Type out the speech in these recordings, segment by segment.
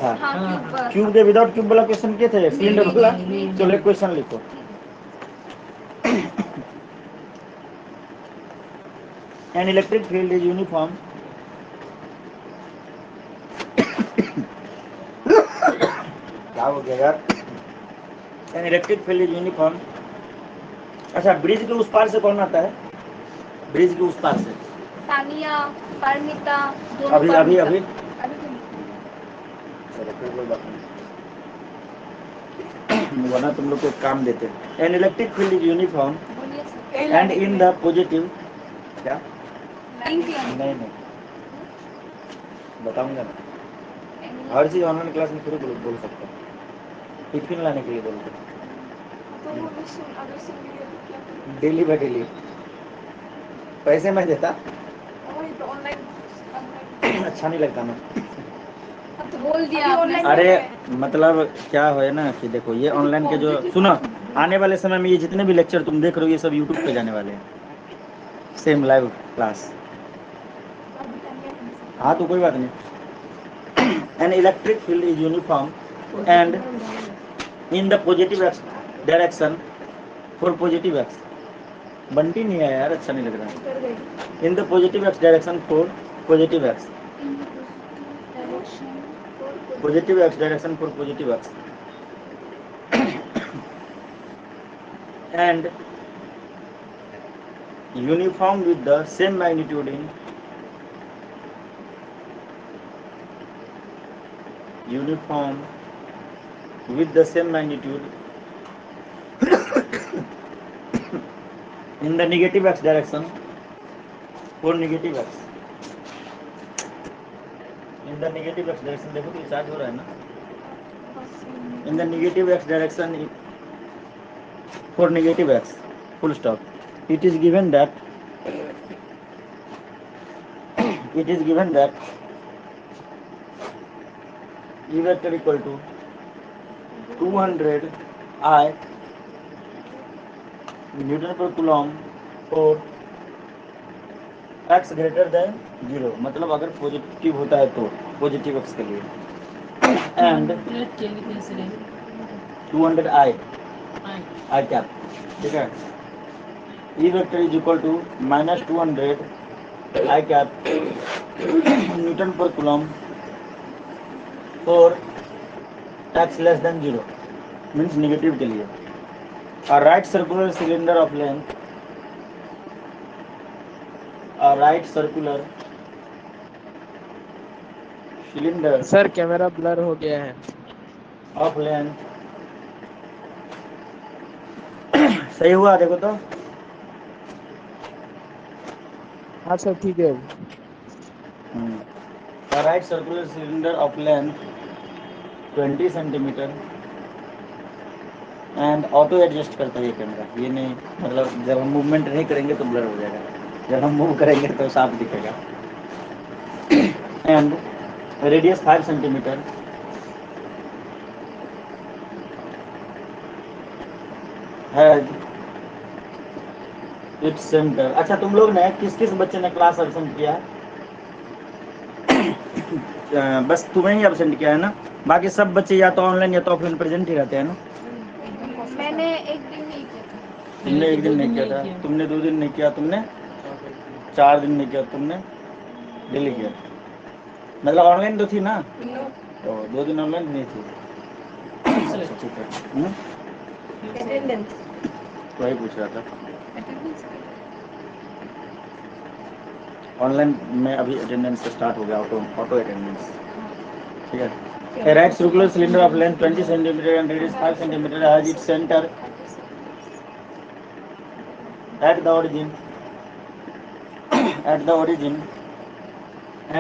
था। क्यूब के without cube वाला क्वेश्चन किए थे, सिलेंडर वाला। चलो एक क्वेश्चन लिखो। An electric field is uniform क्या हो गया यार? An electric field is uniform. अच्छा, ब्रिज के उस पार से कौन आता है? ब्रिज के उस पार से तानिया, परमिता, अभी अभी अभी चलो कोई बात नहीं, वरना तुम लोग को काम देते। An electric field is uniform and in the positive क्या नहीं बताऊंगा ना। हर चीज ऑनलाइन क्लास में थोड़ी बोल सकता हूँ। टिफिन लाने के लिए बोलते डेली बाय डेली पैसे मैं देता। अच्छा नहीं लगता ना। तो बोल दिया अरे मतलब क्या है ना कि देखो ये ऑनलाइन के जो सुनो, आने वाले समय में ये जितने भी लेक्चर तुम देख रहे हो ये सब यूट्यूब पे जाने वाले हैं, सेम लाइव क्लास। हाँ तो कोई बात नहीं। An electric field is uniform and in the positive direction for positive x. Bunty नहीं है यार, अच्छा नहीं लग रहा। In the positive x direction for positive x, positive x direction for positive x and uniform with the same magnitude in uniform with the same magnitude in the negative x direction for negative x in the negative x direction। देखो तो charge हो रहा है ना। in the negative x direction for negative x full stop it is given that it is given that E vector equal to 200 I newton पर coulomb और x greater than 0, मतलब अगर पॉजिटिव होता है तो पॉजिटिव x के लिए, and 200 I cap, ठीक है। E vector is equal to -200 I cap newton पर कूलॉम और x less than 0 means negative के लिए। A right circular cylinder of length, a right circular cylinder sir camera blur हो गया है। of length सही हुआ देखो तो। हाँ सर ठीक है। A right circular cylinder of length 20 centimetre and auto adjust करता है ये कैमरा, ये नहीं मतलब जब हम मूवमेंट नहीं करेंगे तो ब्लर हो जाएगा, जब हम मूव करेंगे तो साफ दिखेगा। एंड रेडियस 5 सेंटीमीटर है इट्स सेंटर। अच्छा तुम लोग ने किस किस बच्चे ने क्लास एब्सेंट किया? बस तुम्हें ही एब्सेंट किया है ना, बाकी सब बच्चे या तो ऑनलाइन या तो ऑफलाइन प्रेजेंट ही रहते हैं ना। मैंने एक दिन नहीं किया था। तुमने एक दिन नहीं किया था, तुमने 2 दिन नहीं किया, तुमने 4 दिन नहीं किया, तुमने डेली किया। मतलब ऑनलाइन तो थी ना, तो 2 दिन ऑनलाइन नहीं थी। अच्छा ठीक है। वही पूछ रहा था। ऑनलाइन में अभी अटेंडेंस स्टार्ट हो गया, ऑटो अटेंडेंस, ठीक है। A right circular cylinder of length 20 centimeter and radius 5 centimeter has its center at the origin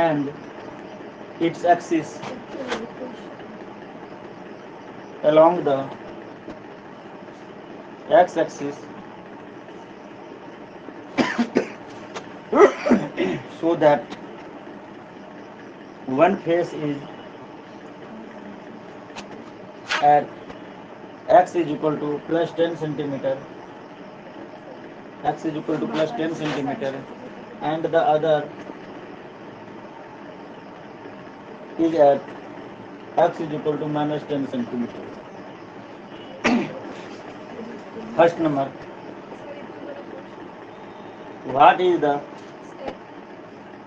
and its axis along the x-axis so that one face is at x is equal to plus 10 centimeter, x is equal to plus 10 centimeter and the other is at x is equal to minus 10 centimeter. First number, what is the,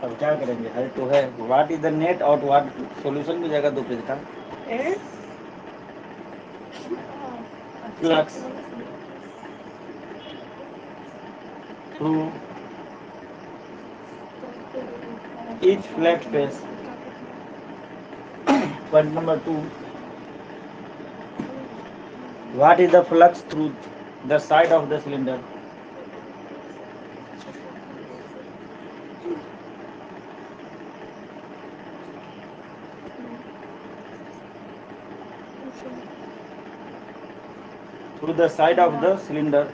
अब क्या करेंगे, है तो है, what is the net outward, solution की जगह 2 page का flux through each flat face. Point number 2, what is the flux through the side of the cylinder? Through the side of the cylinder.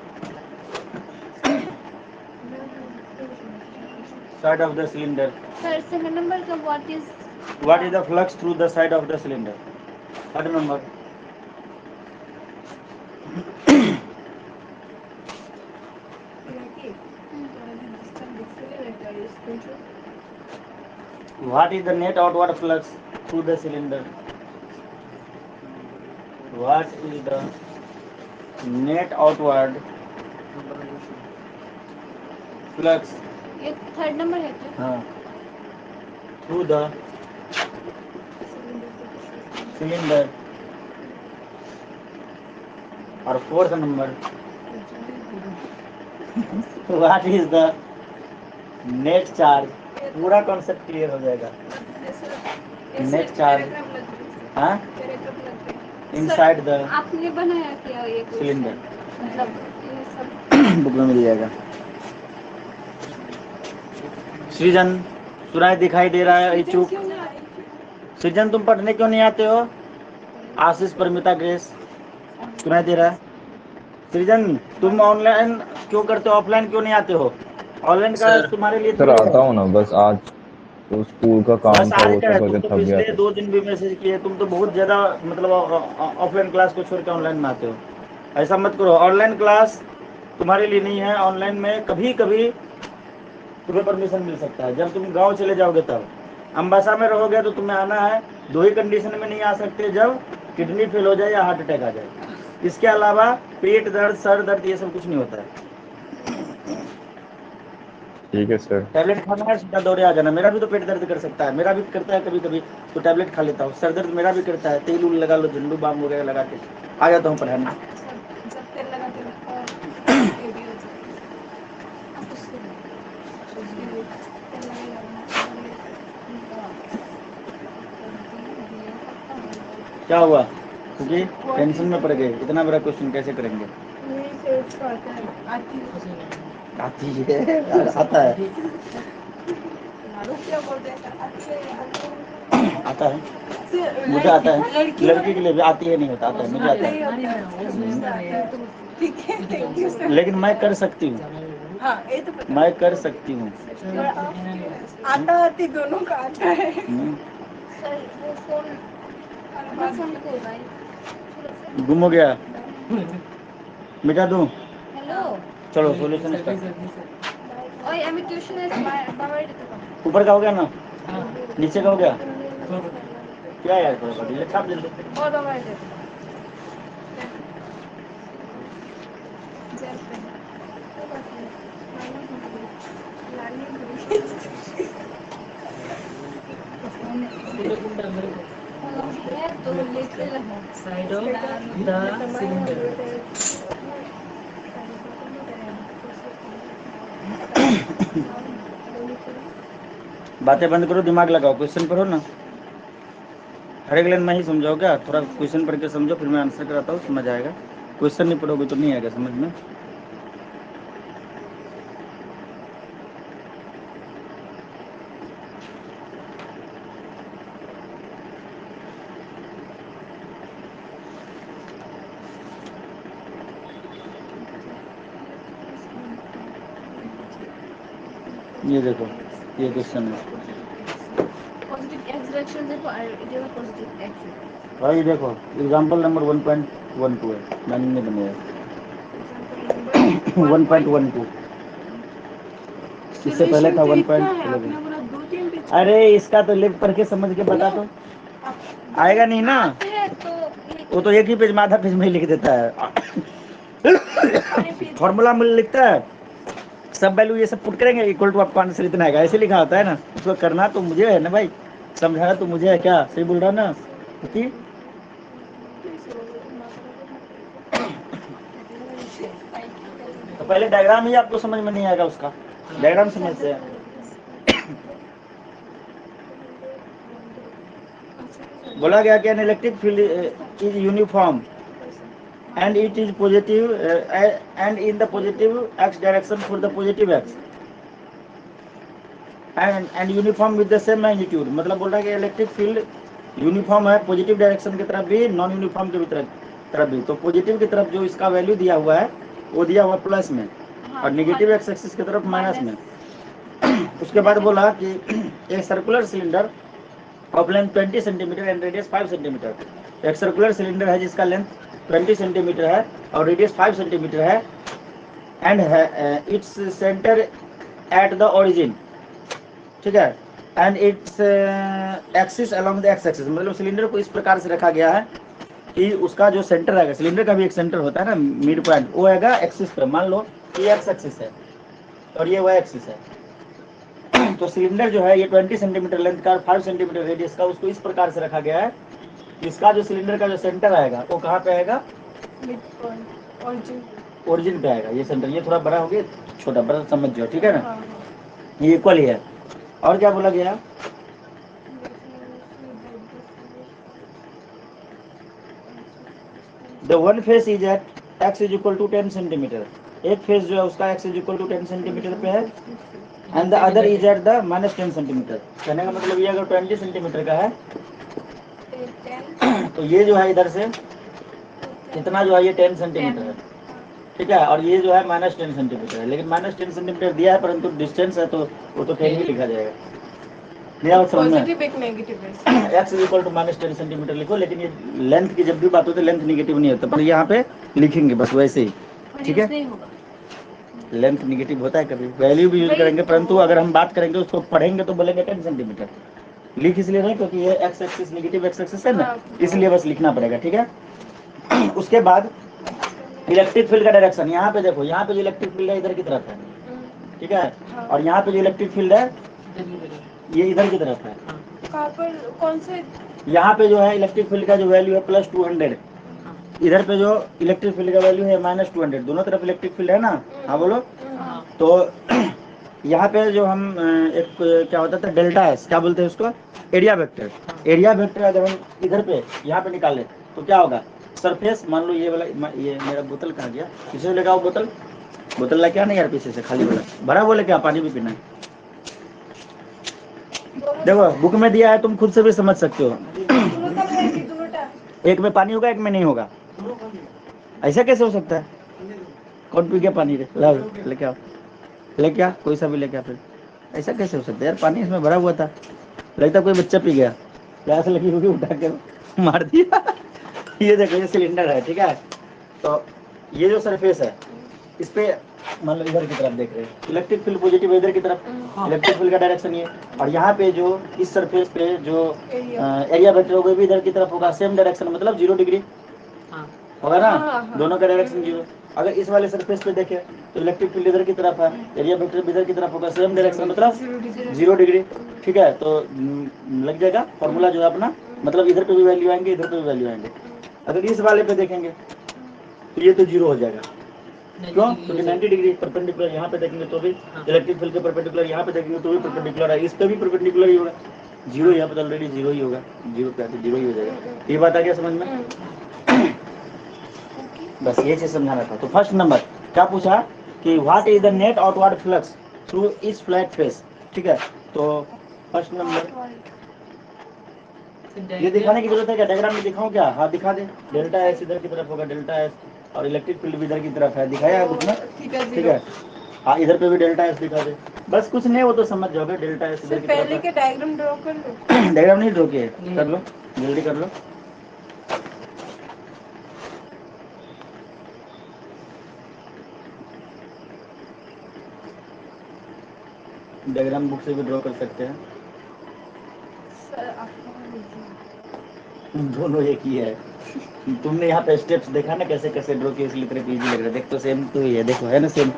Side of the cylinder. Sir, second number का what is the flux through the side of the cylinder? Third number. What is the net outward flux through the cylinder? What is the net outward flux? ये third number है क्या? हाँ. Through the cylinder. और fourth number. What is the net charge? पूरा concept clear हो जाएगा. Net charge, हाँ, inside the आपने बनाया क्या ये सिलेंडर, मतलब ये सब बुक में मिल जाएगा. सृजन सुनाई दिखाई दे रहा है? इच्छुक सृजन, तुम पढ़ने क्यों नहीं आते हो? आशीष, परमिता, ग्रेस, सुनाई दे रहा है? सृजन, तुम ऑनलाइन क्यों करते हो, ऑफलाइन क्यों नहीं आते हो? ऑनलाइन का तुम्हारे लिए सर आता हूँ ना, बस आज तो स्कूल का काम बस था, आज वो क्या सब है, करके तुम तो थक गया पिछले था. 2 दिन भी मैसेज किए, तुम तो बहुत ज्यादा मतलब ऑफलाइन क्लास को छोड़ के ऑनलाइन में आते हो. ऐसा मत करो, ऑनलाइन क्लास तुम्हारे लिए नहीं है. ऑनलाइन में कभी कभी तुम्हें परमिशन मिल सकता है, जब तुम गांव चले जाओगे तब. अम्बासा में रहोगे तो तुम्हें आना है. 2 ही कंडीशन में नहीं आ सकते, जब किडनी फेल हो जाए या हार्ट अटैक आ जाए. इसके अलावा पेट दर्द, सर दर्द, ये सब कुछ नहीं होता है. ठीक है सर. टैबलेट खाना है, सीधा दौड़े आ जाना. मेरा भी तो पेट दर्द कर सकता है, मेरा भी करता है कभी कभी, तो टैबलेट खा लेता हूँ. सर दर्द मेरा भी करता है, तेल उल लगा लो, झंडू बाम वगैरह लगा के आ जाता हूँ पढ़ाने. सब तेल लगाते हैं और ये भी हो जाता क्या हुआ? क्योंकि टेंशन में पड़ गए, इतना बड़ा क्वेश्चन कैसे करेंगे? आती है, आता है, आता है, मुझे आता है. लड़की के लिए भी आती है, नहीं होता, आता है, मुझे आता है. लेकिन मैं कर सकती हूँ, मैं कर सकती हूँ. आता आती दोनों का आता है. सर वो फोन को भाई गुम हो गया, मिटा दूँ? हेलो चलो सोल्यूशन स्टार्ट. ओए আমি টিউশনে বাবার দিতে পারবো ऊपर का हो गया ना, नीचे का हो गया. क्या यार, थोड़ा सा छाप दे. और बाবার দিতে तो लिखते रहो Side of the cylinder. बातें बंद करो, दिमाग लगाओ, क्वेश्चन पढ़ो ना. हर एक लाइन में ही समझाओ क्या? थोड़ा क्वेश्चन पढ़ के समझो, फिर मैं आंसर कराता हूँ, समझ आएगा. क्वेश्चन नहीं पढ़ोगे तो नहीं आएगा समझ में. ये देखो, ये क्वेश्चन है पॉजिटिव एक्स डायरेक्शन देखो और इधर पॉजिटिव एक्स भाई. देखो एग्जांपल नंबर 1.12 है, मैंने नहीं बनाया. 1.12 इससे पहले था 1.11. अरे इसका तो लिख पढ़ के समझ के बता दो. आएगा नहीं ना, आते हैं तो वो तो एक ही पेज में आधा पेज में ही लिख देता है। फॉर्मूला में लिखता है सब वैल्यू ये सब पुट करेंगे इक्वल टू आपको आंसर इतना आएगा, ऐसे लिखा होता है ना। उसको करना तो मुझे है ना भाई, समझाना तो मुझे है, क्या सही बोल रहा ना कि तो पहले डायग्राम ही आपको समझ में नहीं आएगा, उसका डायग्राम समझते हैं। बोला गया कि an electric field is uniform and it is positive and in the positive x direction for the positive x and uniform with the same magnitude। मतलब बोल रहा है कि इलेक्ट्रिक फील्ड यूनिफॉर्म है पॉजिटिव डायरेक्शन की तरफ भी, नॉन यूनिफॉर्म की तरफ भी। तो पॉजिटिव की तरफ जो इसका वैल्यू दिया हुआ है वो दिया हुआ प्लस में, और नेगेटिव एक्स एक्सिस की तरफ माइनस में। उसके बाद बोला कि एक circular cylinder of length 20 centimetre and radius 5 centimetre. एक सर्कुलर सिलेंडर है जिसका लेंथ 20 सेंटीमीटर है और रेडियस 5 सेंटीमीटर है, and its centre at the origin, ठीक है, and its axis along the x axis. मतलब सिलेंडर को इस प्रकार से रखा गया है कि उसका जो सेंटर रहेगा, सिलेंडर का भी एक सेंटर होता है ना, मिड पॉइंट, वो आएगा एक्सिस पर। मान लो ये एक्स एक्सिस है और ये वाई एक्सिस है। तो सिलेंडर जो है ये 20 सेंटीमीटर लेंथ का और 5 सेंटीमीटर रेडियस का, उसको इस प्रकार से रखा गया है, इसका जो सिलेंडर का जो सेंटर आएगा वो कहाँ पे आएगा, ओरिजिन पे आएगा। ये सेंटर ये थोड़ा बड़ा हो गया, छोटा बड़ा समझ जाओ, ठीक है ना, ये इक्वल ही है। और क्या बोला गया, the one face is at x is equal to 10 centimetre. एक फेस जो है उसका x is equal to 10 centimetre पे है, and the other is at the minus 10 centimetre. कहने का मतलब ये अगर 20 सेंटीमीटर का है तो ये जो है इधर से इतना जो है ये 10 सेंटीमीटर है, ठीक है, और ये जो है माइनस 10 सेंटीमीटर है। लेकिन माइनस 10 सेंटीमीटर दिया है परंतु डिस्टेंस है तो वो तो 10 ही लिखा जाएगा। पॉजिटिव एक नेगेटिव है। X is equal to minus 10 centimetre लिखो, लेकिन ये लेंथ की जब भी बात होती है लेंथ निगेटिव नहीं होता, पर यहाँ पे लिखेंगे बस वैसे ही, ठीक है। लेंथ निगेटिव होता है कभी, वैल्यू भी यूज करेंगे, परंतु अगर हम बात करेंगे उसको पढ़ेंगे तो बोलेंगे 10 सेंटीमीटर। लिख इसलिए नहीं क्योंकि ये x axis negative x axis है ना, इसलिए बस लिखना पड़ेगा, ठीक है। उसके बाद इलेक्ट्रिक फील्ड का डायरेक्शन, यहाँ पे देखो, यहाँ पे जो इलेक्ट्रिक फील्ड है इधर की तरफ है, ठीक है, और यहाँ पे जो इलेक्ट्रिक फील्ड है ये इधर की तरफ है। कहाँ पर कौन से, यहाँ पे जो है इलेक्ट्रिक फील्ड का जो वैल्यू है प्लस 200, इधर पे जो इलेक्ट्रिक फील्ड का वैल्यू है माइनस 200, दोनों तरफ इलेक्ट्रिक फील्ड है ना। हाँ बोलो। तो यहाँ पे जो हम एक क्या होता था डेल्टा एस, क्या बोलते हैं उसको, एरिया वेक्टर। एरिया वेक्टर अगर हम इधर पे यहाँ पे निकाले तो क्या होगा, सरफेस, मान लो ये वाला, ये मेरा बोतल कहाँ गया, पीछे से लेकर आओ बोतल, बोतल लेके आना यार, पीछे से खाली वाला भरा बोले क्या, पानी भी पीना है। देखो बुक में दिया है, तुम खुद से भी समझ सकते हो। एक में पानी होगा एक में नहीं होगा, ऐसा कैसे हो सकता है। कौन पी गया पानी, लाओ लेके आओ, लेके आ, कोई सा भी लेके आ। फिर ऐसा कैसे हो सकता है यार, पानी इसमें भरा हुआ था, लगता कोई बच्चा पी गया, प्यास लगी होगी उठा के मार दिया। ये देखो ये सिलेंडर है, ठीक है। तो ये जो सरफेस है इस पे मान लो इधर की तरफ देख रहे हैं, इलेक्ट्रिक फील्ड पॉजिटिव इधर की तरफ, इलेक्ट्रिक फील्ड का डायरेक्शन ये, और यहाँ पे जो इस सरफेस पे जो एरिया वेक्टर होगा भी इधर की तरफ होगा, सेम डायरेक्शन, मतलब 0 डिग्री होगा ना, दोनों का डायरेक्शन 0। अगर इस वाले सरफेस पे देखें तो इलेक्ट्रिक फील्ड इधर की तरफ है, एरिया वेक्टर भी इधर की तरफ होगा, सेम डायरेक्शन मतलब 0 डिग्री, ठीक है। तो लग जाएगा फॉर्मूला जो है अपना, मतलब इधर पे भी वैल्यू आएंगे इधर पे भी वैल्यू आएंगे। अगर इस वाले पे देखेंगे तो ये तो 0 हो जाएगा, क्यों, क्योंकि 90 डिग्री परपेंडिकुलर यहाँ पे देखेंगे तो भी इलेक्ट्रिक फील्ड के परपेंडिकुलर यहाँ पे देखेंगे तो भी परपेंडिकुलर है, इस पे भी परपेंडिकुलर ही होगा। 0 यहाँ पे ऑलरेडी 0 ही होगा, 0 पे 0 ही हो जाएगा। ये बात आ गया समझ में। बस ये चीज समझाना था। तो फर्स्ट नंबर क्या पूछा कि what is the net outward flux through इस फ्लैट फेस, ठीक है। तो फर्स्ट नंबर ये दिखाने की जरूरत है क्या, डायग्राम में दिखाऊं क्या, हाँ दिखा दे। डेल्टा एस इधर की तरफ होगा, डेल्टा एस, और इलेक्ट्रिक फील्ड भी इधर की तरफ है, दिखाया है कुछ ना, ठीक है। हाँ इधर पे भी डेल्टा एस दिखा दे, बस कुछ नहीं वो तो समझ जाओगे, डेल्टा एस इधर की तरफ पहले है। के डायग्राम ड्रॉ कर लो। डायग्राम नहीं ड्रॉ किए, कर लो जल्दी कर लो। डायग्राम बुक से भी ड्रॉ कर सकते हैं। सर आपको दोनों एक ही है। तुमने यहाँ पे स्टेप्स देखा ना कैसे कैसे ड्रॉ किए, इसलिए तेरे को इजी लग रहा है। देख तो सेम तो ही है, देखो है ना सेम।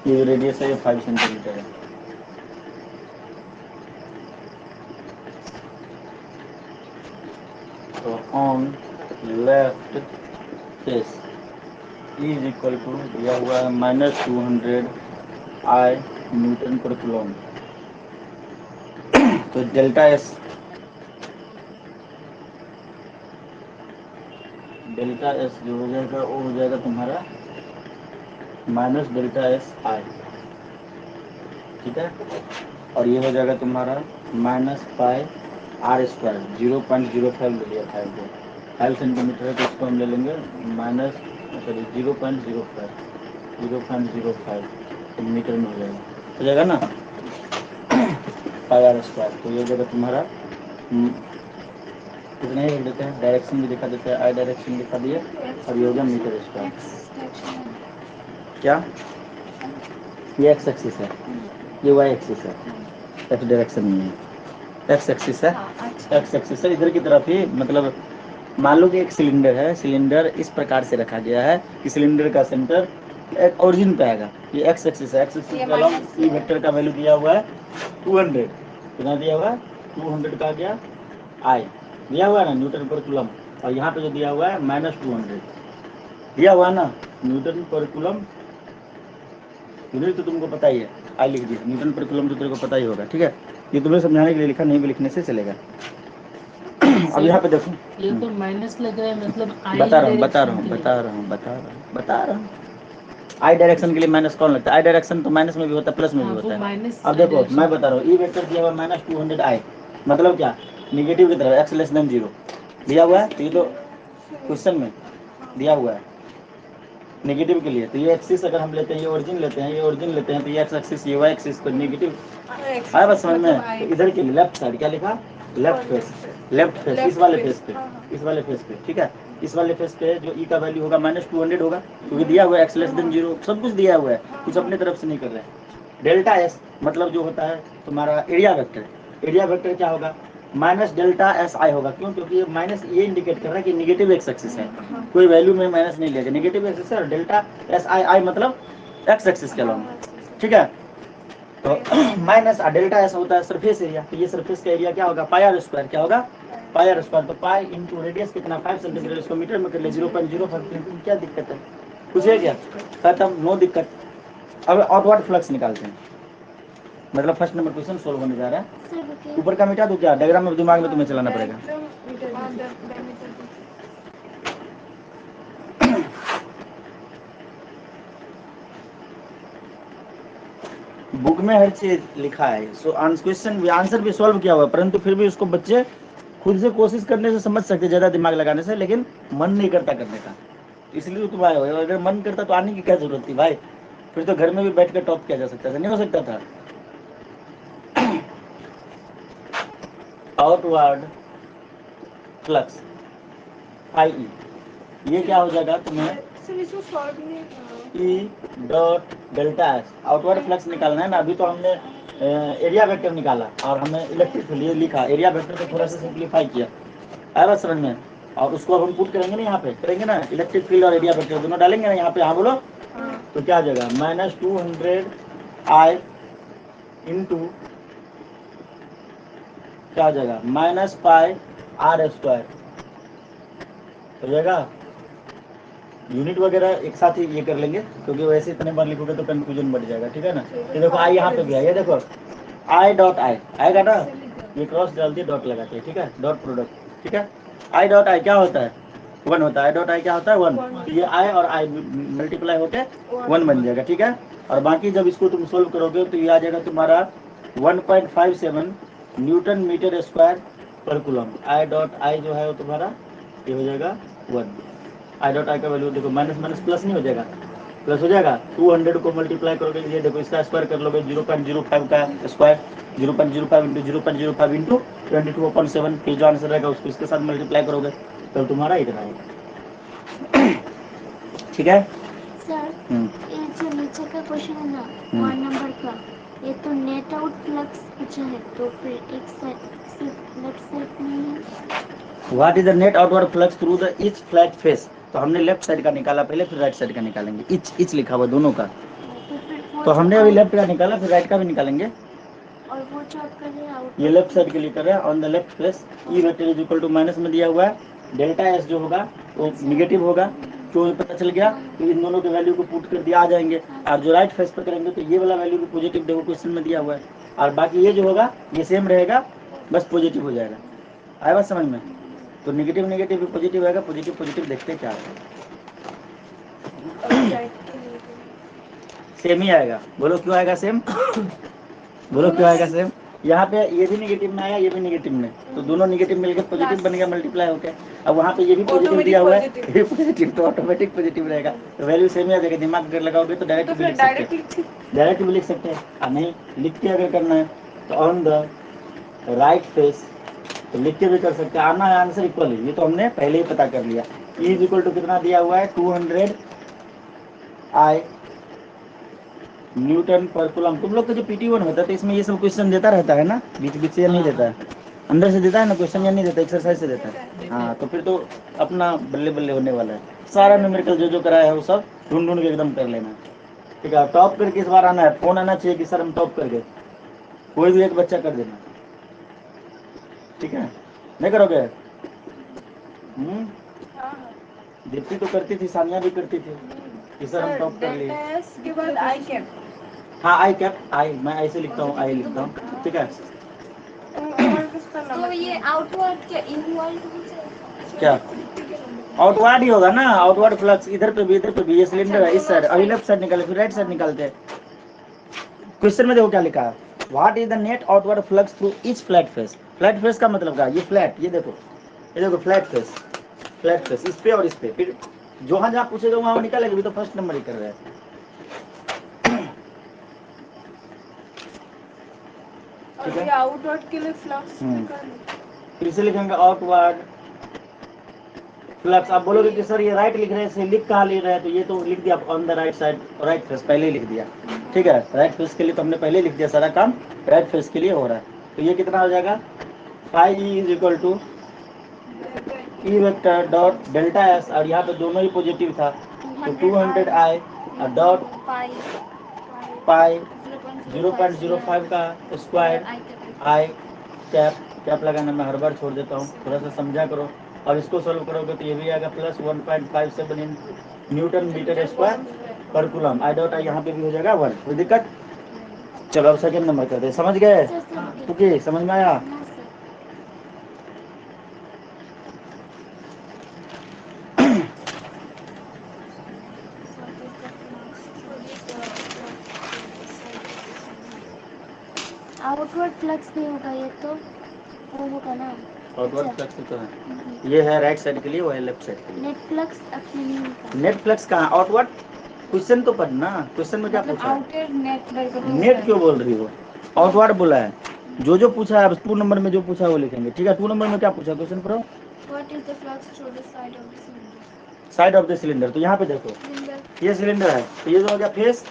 ये रेडियस है, ये 5 सेंटीमीटर है। तो on left face is equal to दिया हुआ है -200 I न्यूटन पर कूलम। तो डेल्टा एस जो हो जाएगा वो हो जाएगा तुम्हारा माइनस डेल्टा एस आई, ठीक है। और ये हो जाएगा तुम्हारा -πr स्क्वायर, 0.05 ले लिया था इनको, 5 सेंटीमीटर है तो इसको हम ले लेंगे -0.05 मीटर में हो जाएगा ना πr स्क्वायर। तो ये हो जाएगा तुम्हारा कितना ही लिख देते हैं, डायरेक्शन भी दिखा देते हैं, आई डायरेक्शन दिखा दिए, और ये हो गया मीटर स्क्वायर। क्या ये एक्स एक्सिस है, ये वाई एक्सिस है, एक्स डायरेक्शन नहीं है, एक्स एक्सिस है, एक्स एक्सिस है इधर की तरफ ही। मतलब मान लो कि एक सिलेंडर है, सिलेंडर इस प्रकार से रखा गया है कि सिलेंडर का सेंटर एक ओरिजिन पे आएगा। ये एक्स एक्सिस है, एक्स एक्सिस के अलावा ई वेक्टर का वैल्यू दिया हुआ है 200, कितना दिया हुआ है 200 का गया आई दिया हुआ है ना न्यूटन पर कूलम, और यहाँ पे जो दिया हुआ है -200 दिया हुआ है ना न्यूटन पर कूलम। यूनिट तो तुमको पता ही है, आई लिख दिया, न्यूटन पर कूलम तो तेरे को पता ही होगा, ठीक है। ये तुम्हें समझाने के लिए लिखा, नहीं भी लिखने से चलेगा। अब यहाँ पे देखो, ये तो माइनस लगा है, मतलब आई बता रहा हूँ आई डायरेक्शन के लिए माइनस कौन लगता है? आई डायरेक्शन तो माइनस में भी होता है, प्लस में भी होता है। अब देखो मैं बता रहा हूँ, ई वेक्टर दिया हुआ -200 आई, मतलब क्या निगेटिव की तरफ, x <0 दिया हुआ है। तो ये तो क्वेश्चन में दिया हुआ है नेगेटिव के लिए। तो ये एक्सिस अगर हम लेते हैं, ये ओरिजिन लेते हैं, ये ओरिजिन लेते हैं, तो ये एक्स एक्सिस, ये वाई एक्सिस पर नेगेटिव आया बस समझ में। तो इधर के लिए लेफ्ट साइड क्या लिखा, लेफ्ट फेस, इस वाले फेस पे, इस वाले फेस पे, ठीक है। इस वाले फेस पे जो ई का वैल्यू होगा -200 होगा, क्योंकि दिया हुआ है x <0 सब कुछ दिया हुआ है, कुछ अपने तरफ से नहीं कर रहे हैं। डेल्टा एस मतलब जो होता है तुम्हारा एरिया वेक्टर, एरिया वेक्टर क्या होगा -ΔSi होगा। क्यों? क्योंकि ये माइनस ये इंडिकेट कर रहा है कि नेगेटिव एक्स एक्सिस है, कोई वैल्यू में माइनस नहीं लेगा, नेगेटिव एक्सिस है, और ΔSi मतलब एक्स एक्सिस के अलॉन्ग, ठीक है। तो डेल्टा एस होता है सरफेस एरिया, तो ये सरफेस का एरिया क्या होगा πr स्क्वायर, क्या होगा πr स्क्वायर। तो पाई इंटू रेडियस कितना 5 सेंटीमीटर, इसको मीटर में कर ले 0.05, क्या दिक्कत है, कुछ है क्या, खत्म, नो दिक्कत। अब आउटवर्ड फ्लक्स निकालते हैं, मतलब फर्स्ट नंबर क्वेश्चन सोल्व होने जा रहा है। ऊपर का मिटा दो क्या, डायग्राम में दिमाग में तुम्हें चलाना पड़ेगा। बुक में हर चीज लिखा है, सो क्वेश्चन आंसर भी सॉल्व किया हुआ है, परंतु फिर भी उसको बच्चे खुद से कोशिश करने से समझ सकते, ज्यादा दिमाग लगाने से, लेकिन मन नहीं करता करने का, इसलिए तुम आए हो। अगर मन करता तो आने की क्या जरूरत थी भाई, फिर तो घर में भी बैठ कर टॉप किया जा सकता था, नहीं हो सकता था। आउटवर्ड फ्लक्स आई, ये क्या हो जाएगा तुम्हें E dot delta S. Outward flux निकालना है ना, अभी तो हमने एरिया वेक्टर निकाला और हमने इलेक्ट्रिक फील्ड ये लिखा, एरिया वेक्टर को थोड़ा सा सिंप्लीफाई किया, आया बात समझ में। और उसको अब हम पुट करेंगे ना, यहाँ पे करेंगे ना, इलेक्ट्रिक फील्ड और एरिया वेक्टर दोनों डालेंगे ना यहाँ पे, हाँ बोलो। तो क्या आ जाएगा -200 I इंटू क्या आ जाएगा -πr स्क्वायर हो जाएगा। यूनिट वगैरह एक साथ ही ये कर लेंगे, क्योंकि वैसे इतने बार लिखोगे तो कंफ्यूजन बढ़ जाएगा, ठीक है ना। ये देखो आई यहाँ पे गया, ये देखो आई डॉट आई आएगा ना, ये क्रॉस डाल दिए, डॉट लगाते हैं, ठीक है, डॉट प्रोडक्ट, ठीक है। आई डॉट आई क्या होता है 1 होता है, आई डॉट आई क्या होता है 1, ये आई और आई मल्टीप्लाई होके 1 बन जाएगा, ठीक है। और बाकी जब इसको तुम सोल्व करोगे तो ये आ जाएगा तुम्हारा 1.57 न्यूटन मीटर स्क्वायर पर कूलम। आई डॉट आई जो है वो तुम्हारा ये हो जाएगा 1, आई डॉट आई का वैल्यू देखो माइनस माइनस प्लस नहीं हो जाएगा, प्लस हो जाएगा। 200 को मल्टीप्लाई करोगे, ये देखो इसका स्क्वायर कर लोगे, 0.05 का स्क्वायर 0.05 इंटू 0.05 इंटू 22/7, फिर जो आंसर रहेगा उसको इसके साथ मल्टीप्लाई करोगे तो तुम्हारा इतना है, ठीक है। ये जो नीचे का क्वेश्चन है ना 1 नंबर का, ये तो नेट आउट फ्लक्स पूछा है, तो फिर एक साइड सिर्फ लेफ्ट साइड नहीं है। What is the net outward flux through the each flat face, तो हमने लेफ्ट साइड का निकाला पहले, फिर राइट साइड का निकालेंगे। इच लिखा हुआ दोनों का, तो फिर वो तो जो हमने अभी लेफ्ट का निकाला, फिर राइट का भी निकालेंगे। और वो जो आपका है आउट, ये लेफ्ट साइड के लिए कर रहे हैं। On the left face E vector is equal to minus में दिया हुआ है, डेल्टा एस जो होगा वो निगेटिव होगा, क्यों पता चल गया, तो इन दोनों के वैल्यू को पुट कर दिया आ जाएंगे। और जो राइट फेस पर करेंगे तो ये वाला वैल्यू भी पॉजिटिव देखो क्वेश्चन में दिया हुआ है, और बाकी ये जो होगा ये सेम रहेगा, बस पॉजिटिव हो जाएगा। आया बात समझ में? तो निगेटिव निगेटिव भी पॉजिटिव आएगा, पॉजिटिव पॉजिटिव देखते क्या आएगा, सेम ही आएगा। बोलो क्यों आएगा सेम? बोलो क्यों आएगा सेम? यहाँ पे ये भी निगेटिव में आया, ये भी निगेटिव में, तो दोनों निगेटिव मिलकर पॉजिटिव बन गया, मल्टीप्लाई हो गया। अब वहाँ पे ये भी पॉजिटिव दिया हुआ है, ये भी पॉजिटिव, तो ऑटोमेटिक पॉजिटिव रहेगा, तो वैल्यू सेम ही आ जाएगा। दिमाग अगर लगाओगे तो डायरेक्ट भी लिख सकते हैं, डायरेक्ट भी लिख सकते हैं, और नहीं लिख के अगर करना है तो ऑन द राइट फेस तो लिख के भी कर सकते हैं। आना है आंसर इक्वल है, ये तो हमने पहले ही पता कर लिया। ई इज इक्वल टू कितना दिया हुआ है 200 आई न्यूटन पर कूलम। तुम लोग का जो PT1 होता है तो इसमें ये सब क्वेश्चन देता रहता है ना, बीच बीच से, या नहीं देता है? अंदर से देता है ना क्वेश्चन, या नहीं देता, एक्सरसाइज से देता है? हाँ, तो फिर तो अपना बल्ले बल्ले होने वाला है। सारा न्यूमेरिकल जो जो कराया है वो सब ढूंढ ढूंढ के एकदम कर लेना। ठीक है, टॉप करके इस बार आना है, फोन आना चाहिए कि सर हम टॉप कर गए, कोई भी एक बच्चा कर देना। ठीक है, नहीं करोगे? दीप्ति तो करती थी, सानिया भी करती थी कि सर हम टॉप कर लिए। के बाद आई कैप, हाँ आई कैप, आई मैं ऐसे लिखता हूँ, आई लिखता हूँ। ठीक है, तो ये आउटवर्ड क्या इनवर्ड क्या आउटवर्ड ही होगा ना, आउटवर्ड फ्लक्स इधर पे भी इधर पे भी, ये सिलेंडर है इस साइड, अभी लेफ्ट साइड निकाले फिर राइट साइड निकालते हैं। क्वेश्चन में देखो क्या लिखा है, what is the net outward flux through each flat face. Flat face का मतलब क्या, ये फ्लैट, ये देखो फ्लैट फेस, फ्लैट फेस इस पे और इस पे, फिर जहाँ जहाँ पूछेगा वहाँ निकालेंगे, भी तो फर्स्ट नंबर ही कर रहे हैं। ठीक है, आउटवर्ड के लिए फ्लक्स फिर इसे लिखेंगे आउटवर्ड फ्लक्स। आप बोलोगे कि सर ये राइट लिख रहे हैं, लिख कहाँ ले रहे हैं, तो ये तो लिख दिया on the right side, right face पहले ही लिख दिया। ठीक है, राइट फेस के लिए तो हमने पहले ही लिख दिया, सारा काम राइट फेस के लिए हो रहा है। तो ये कितना हो जाएगा, phi E is equal to E vector dot delta S, और यहाँ पे दोनों ही पॉजिटिव था, तो 200 आई डॉट पाई 0.05 का स्क्वायर आई कैप। कैप लगाना मैं हर बार छोड़ देता हूँ, थोड़ा सा समझा करो। और इसको सॉल्व करोगे तो ये भी आएगा प्लस 1.57 न्यूटन मीटर स्क्वायर पर कूलम। आई डॉट आई यहाँ पे भी हो जाएगा 1, कोई दिक्कत? चलो अब सेकंड नंबर कर दे, समझ गए? ओके, समझ में आया? आउटवर्ड फ्लक्स नहीं होगा, ये तो वो होगा ना आउटवर्ड फ्लक्स तो है, ये है राइट साइड के लिए, वो है लेफ्ट साइड के लिए। नेट फ्लक्स अपने नहीं होगा। नेट फ्लक्स कहाँ, आउटवर्ड क्वेश्चन तो पढ़ना, क्वेश्चन में क्या पूछा है? आउटर नेट नेट क्यों बोल रही हो, आउटवर्ड बोला है। जो जो पूछा है, अब 2 नंबर में जो पूछा है वो लिखेंगे। ठीक है, 2 नंबर में क्या पूछा क्वेश्चन पढ़ो। What is the flux through the side of the cylinder. Side of the cylinder, तो यहाँ पे देखो ये सिलेंडर है, तो ये जो हो गया फेस,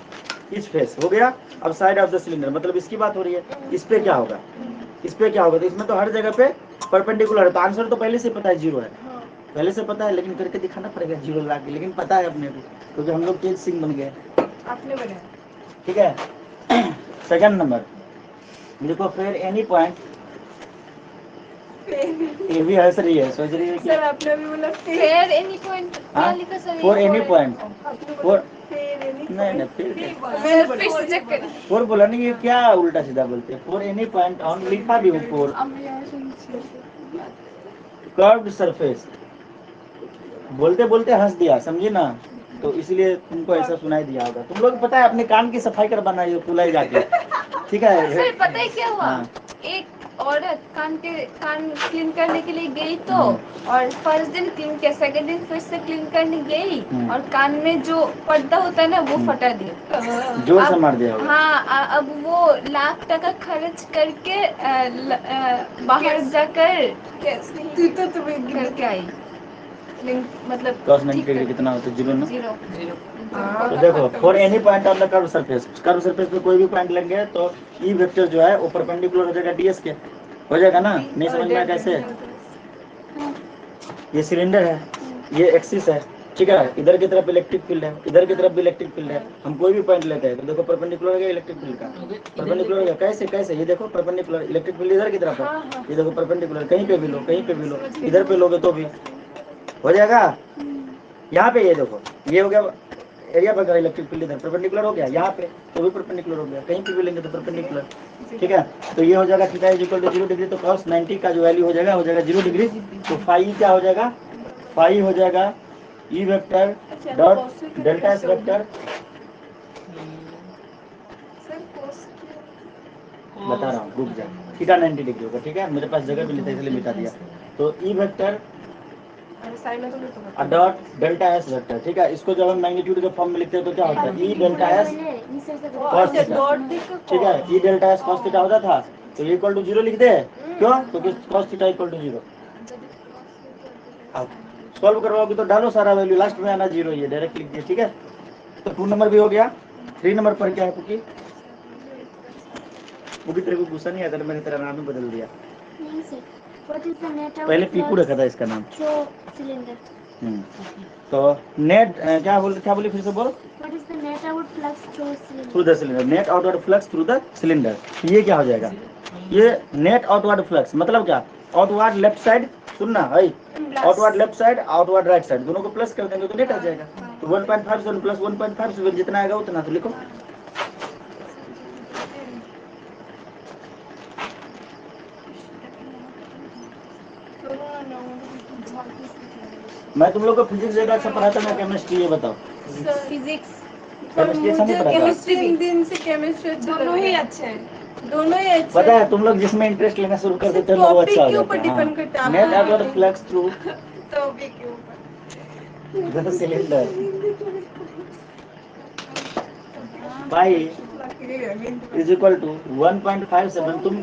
इस फेस हो गया। अब साइड ऑफ द सिलेंडर मतलब इसकी बात हो रही है, इस पे क्या होगा, इस पे क्या होगा, तो इसमें तो हर जगह पे परपेंडिकुलर है, तो आंसर तो पहले से पता है, 0 है, पहले से पता है, लेकिन करके दिखाना पड़ेगा 0 ला के, लेकिन पता है अपने को, क्योंकि हम लोग तेज सिंह बन गए। आपने बनाया। ठीक है, सेकंड नंबर देखो, फिर एनी पॉइंट, ये भी हंस रही है, सोच रही है कि सर आपने भी बोला फेयर एनी पॉइंट क्या लिखा sir? For any point, for नहीं नहीं फिर फोर बोला नहीं, ये क्या उल्टा सीधा बोलते हैं, फॉर एनी पॉइंट ऑन, लिखा भी हूँ फॉर कर्व्ड सरफेस, बोलते बोलते हंस दिया, समझे ना, तो इसलिए तुमको ऐसा सुनाई दिया होगा। तुम लोग पता है अपने कान की सफाई करवाना, ये फुलाई जाके। ठीक है सर, पता है क्या हुआ? हाँ। एक औरत कान क्लीन करने के लिए गई तो, और फर्स्ट दिन क्लीन किया, सेकंड दिन फिर से क्लीन करने गई, और कान में जो पर्दा होता है ना वो फटा दिया, जोर से मार दिया होगा। हाँ, अब वो लाख टका खर्च करके बाहर जाकर तो तुम्हें करके आई। मतलब cos 90 ठीक डिग्री कर कितना होता है? 0 ना। जीरो तो देखो for any point on the curve surface पे कोई भी पॉइंट लेंगे तो ई वेक्टर जो है वो परपेंडिकुलर हो जाएगा डीएस के, हो जाएगा ना? नहीं समझ में आया कैसे? ये सिलेंडर है, ये एक्सिस है, ठीक है। इधर की तरफ इलेक्ट्रिक फील्ड है, इधर की तरफ भी इलेक्ट्रिक फील्ड है। हम कोई भी पॉइंट लेते हैं तो देखो परपेंडिकुलर हो गया इलेक्ट्रिक फील्ड का, परपेंडिकुलर हो गया। कैसे कैसे? ये देखो परपेंडिकुलर, इलेक्ट्रिक फील्ड इधर की तरफ है, ये देखो परपेंडिकुलर। कहीं पे भी लो, कहीं पे भी लो, इधर पे लोगे तो भी हो जाएगा। यहाँ पे ये देखो, ये हो गया एरिया पर इलेक्ट्रिक फील्ड, इधर परपेंडिकुलर हो गया, यहाँ पे तो भी परपेंडिकुलर हो गया, कहीं पे भी लेंगे तो परपेंडिकुलर, ठीक है। तो ये हो जाएगा theta is equal to 0 degree. तो cos 90 का जो वैल्यू हो जाएगा 0 डिग्री। तो फाई क्या हो जाएगा? फाई हो जाएगा ई vector dot delta S vector, बता रहा हूँ रुक जा, थीटा 90 डिग्री होगा, ठीक है। मेरे पास जगह भी नहीं था इसलिए मिटा दिया। तो E vector dot delta S vector, ठीक है। इसको जब हम मैग्नीट्यूड के फॉर्म में लिखते हैं तो क्या होता है? ई डेल्टा एस cos थीटा, ठीक है। ई डेल्टा एस cos थीटा होता था, तो ये इक्वल टू 0 लिख दे। क्यों? क्योंकि cos थीटा इक्वल टू 0। अब सॉल्व करवाओगे तो डालो सारा वैल्यू, लास्ट में आना 0 ये डायरेक्ट लिख दिए, ठीक है। तो 2 नंबर भी हो गया। 3 नंबर पर क्या है पुकी? पुकी तेरे को गुस्सा नहीं आता? मैंने तेरा नाम ही बदल दिया। नहीं sir, what is the net पहले पीकू रखा था इसका नाम। सिलेंडर? तो नेट क्या बोली फिर से बोल। What is the net out flux through the cylinder, net outward flux through the cylinder. ये क्या हो जाएगा? ये नेट आउटवर्ड फ्लक्स मतलब क्या? आउटवर्ड लेफ्ट साइड, सुनना है, outward left side, outward right side, दोनों को प्लस कर देंगे तो नेट आ जाएगा। तो 1.5 प्लस 1.5 जितना आएगा उतना तो लिखो। मैं तुम लोग को फिजिक्स ज्यादा अच्छा पढ़ाता मैं केमिस्ट्री, ये बताओ। फिजिक्स केमिस्ट्री अच्छा नहीं पढ़ाता? केमिस्ट्री दिन से केमिस्ट्री दोनों ही अच्छे हैं, दोनों ही अच्छे पता है हैं। तुम लोग जिसमें इंटरेस्ट लेना शुरू कर देते हो वो अच्छा हो टॉपिक के ऊपर जाता है। डिपेंड करता है। Net outward flux through topic के ऊपर the cylinder by is equal to 1.57। तुम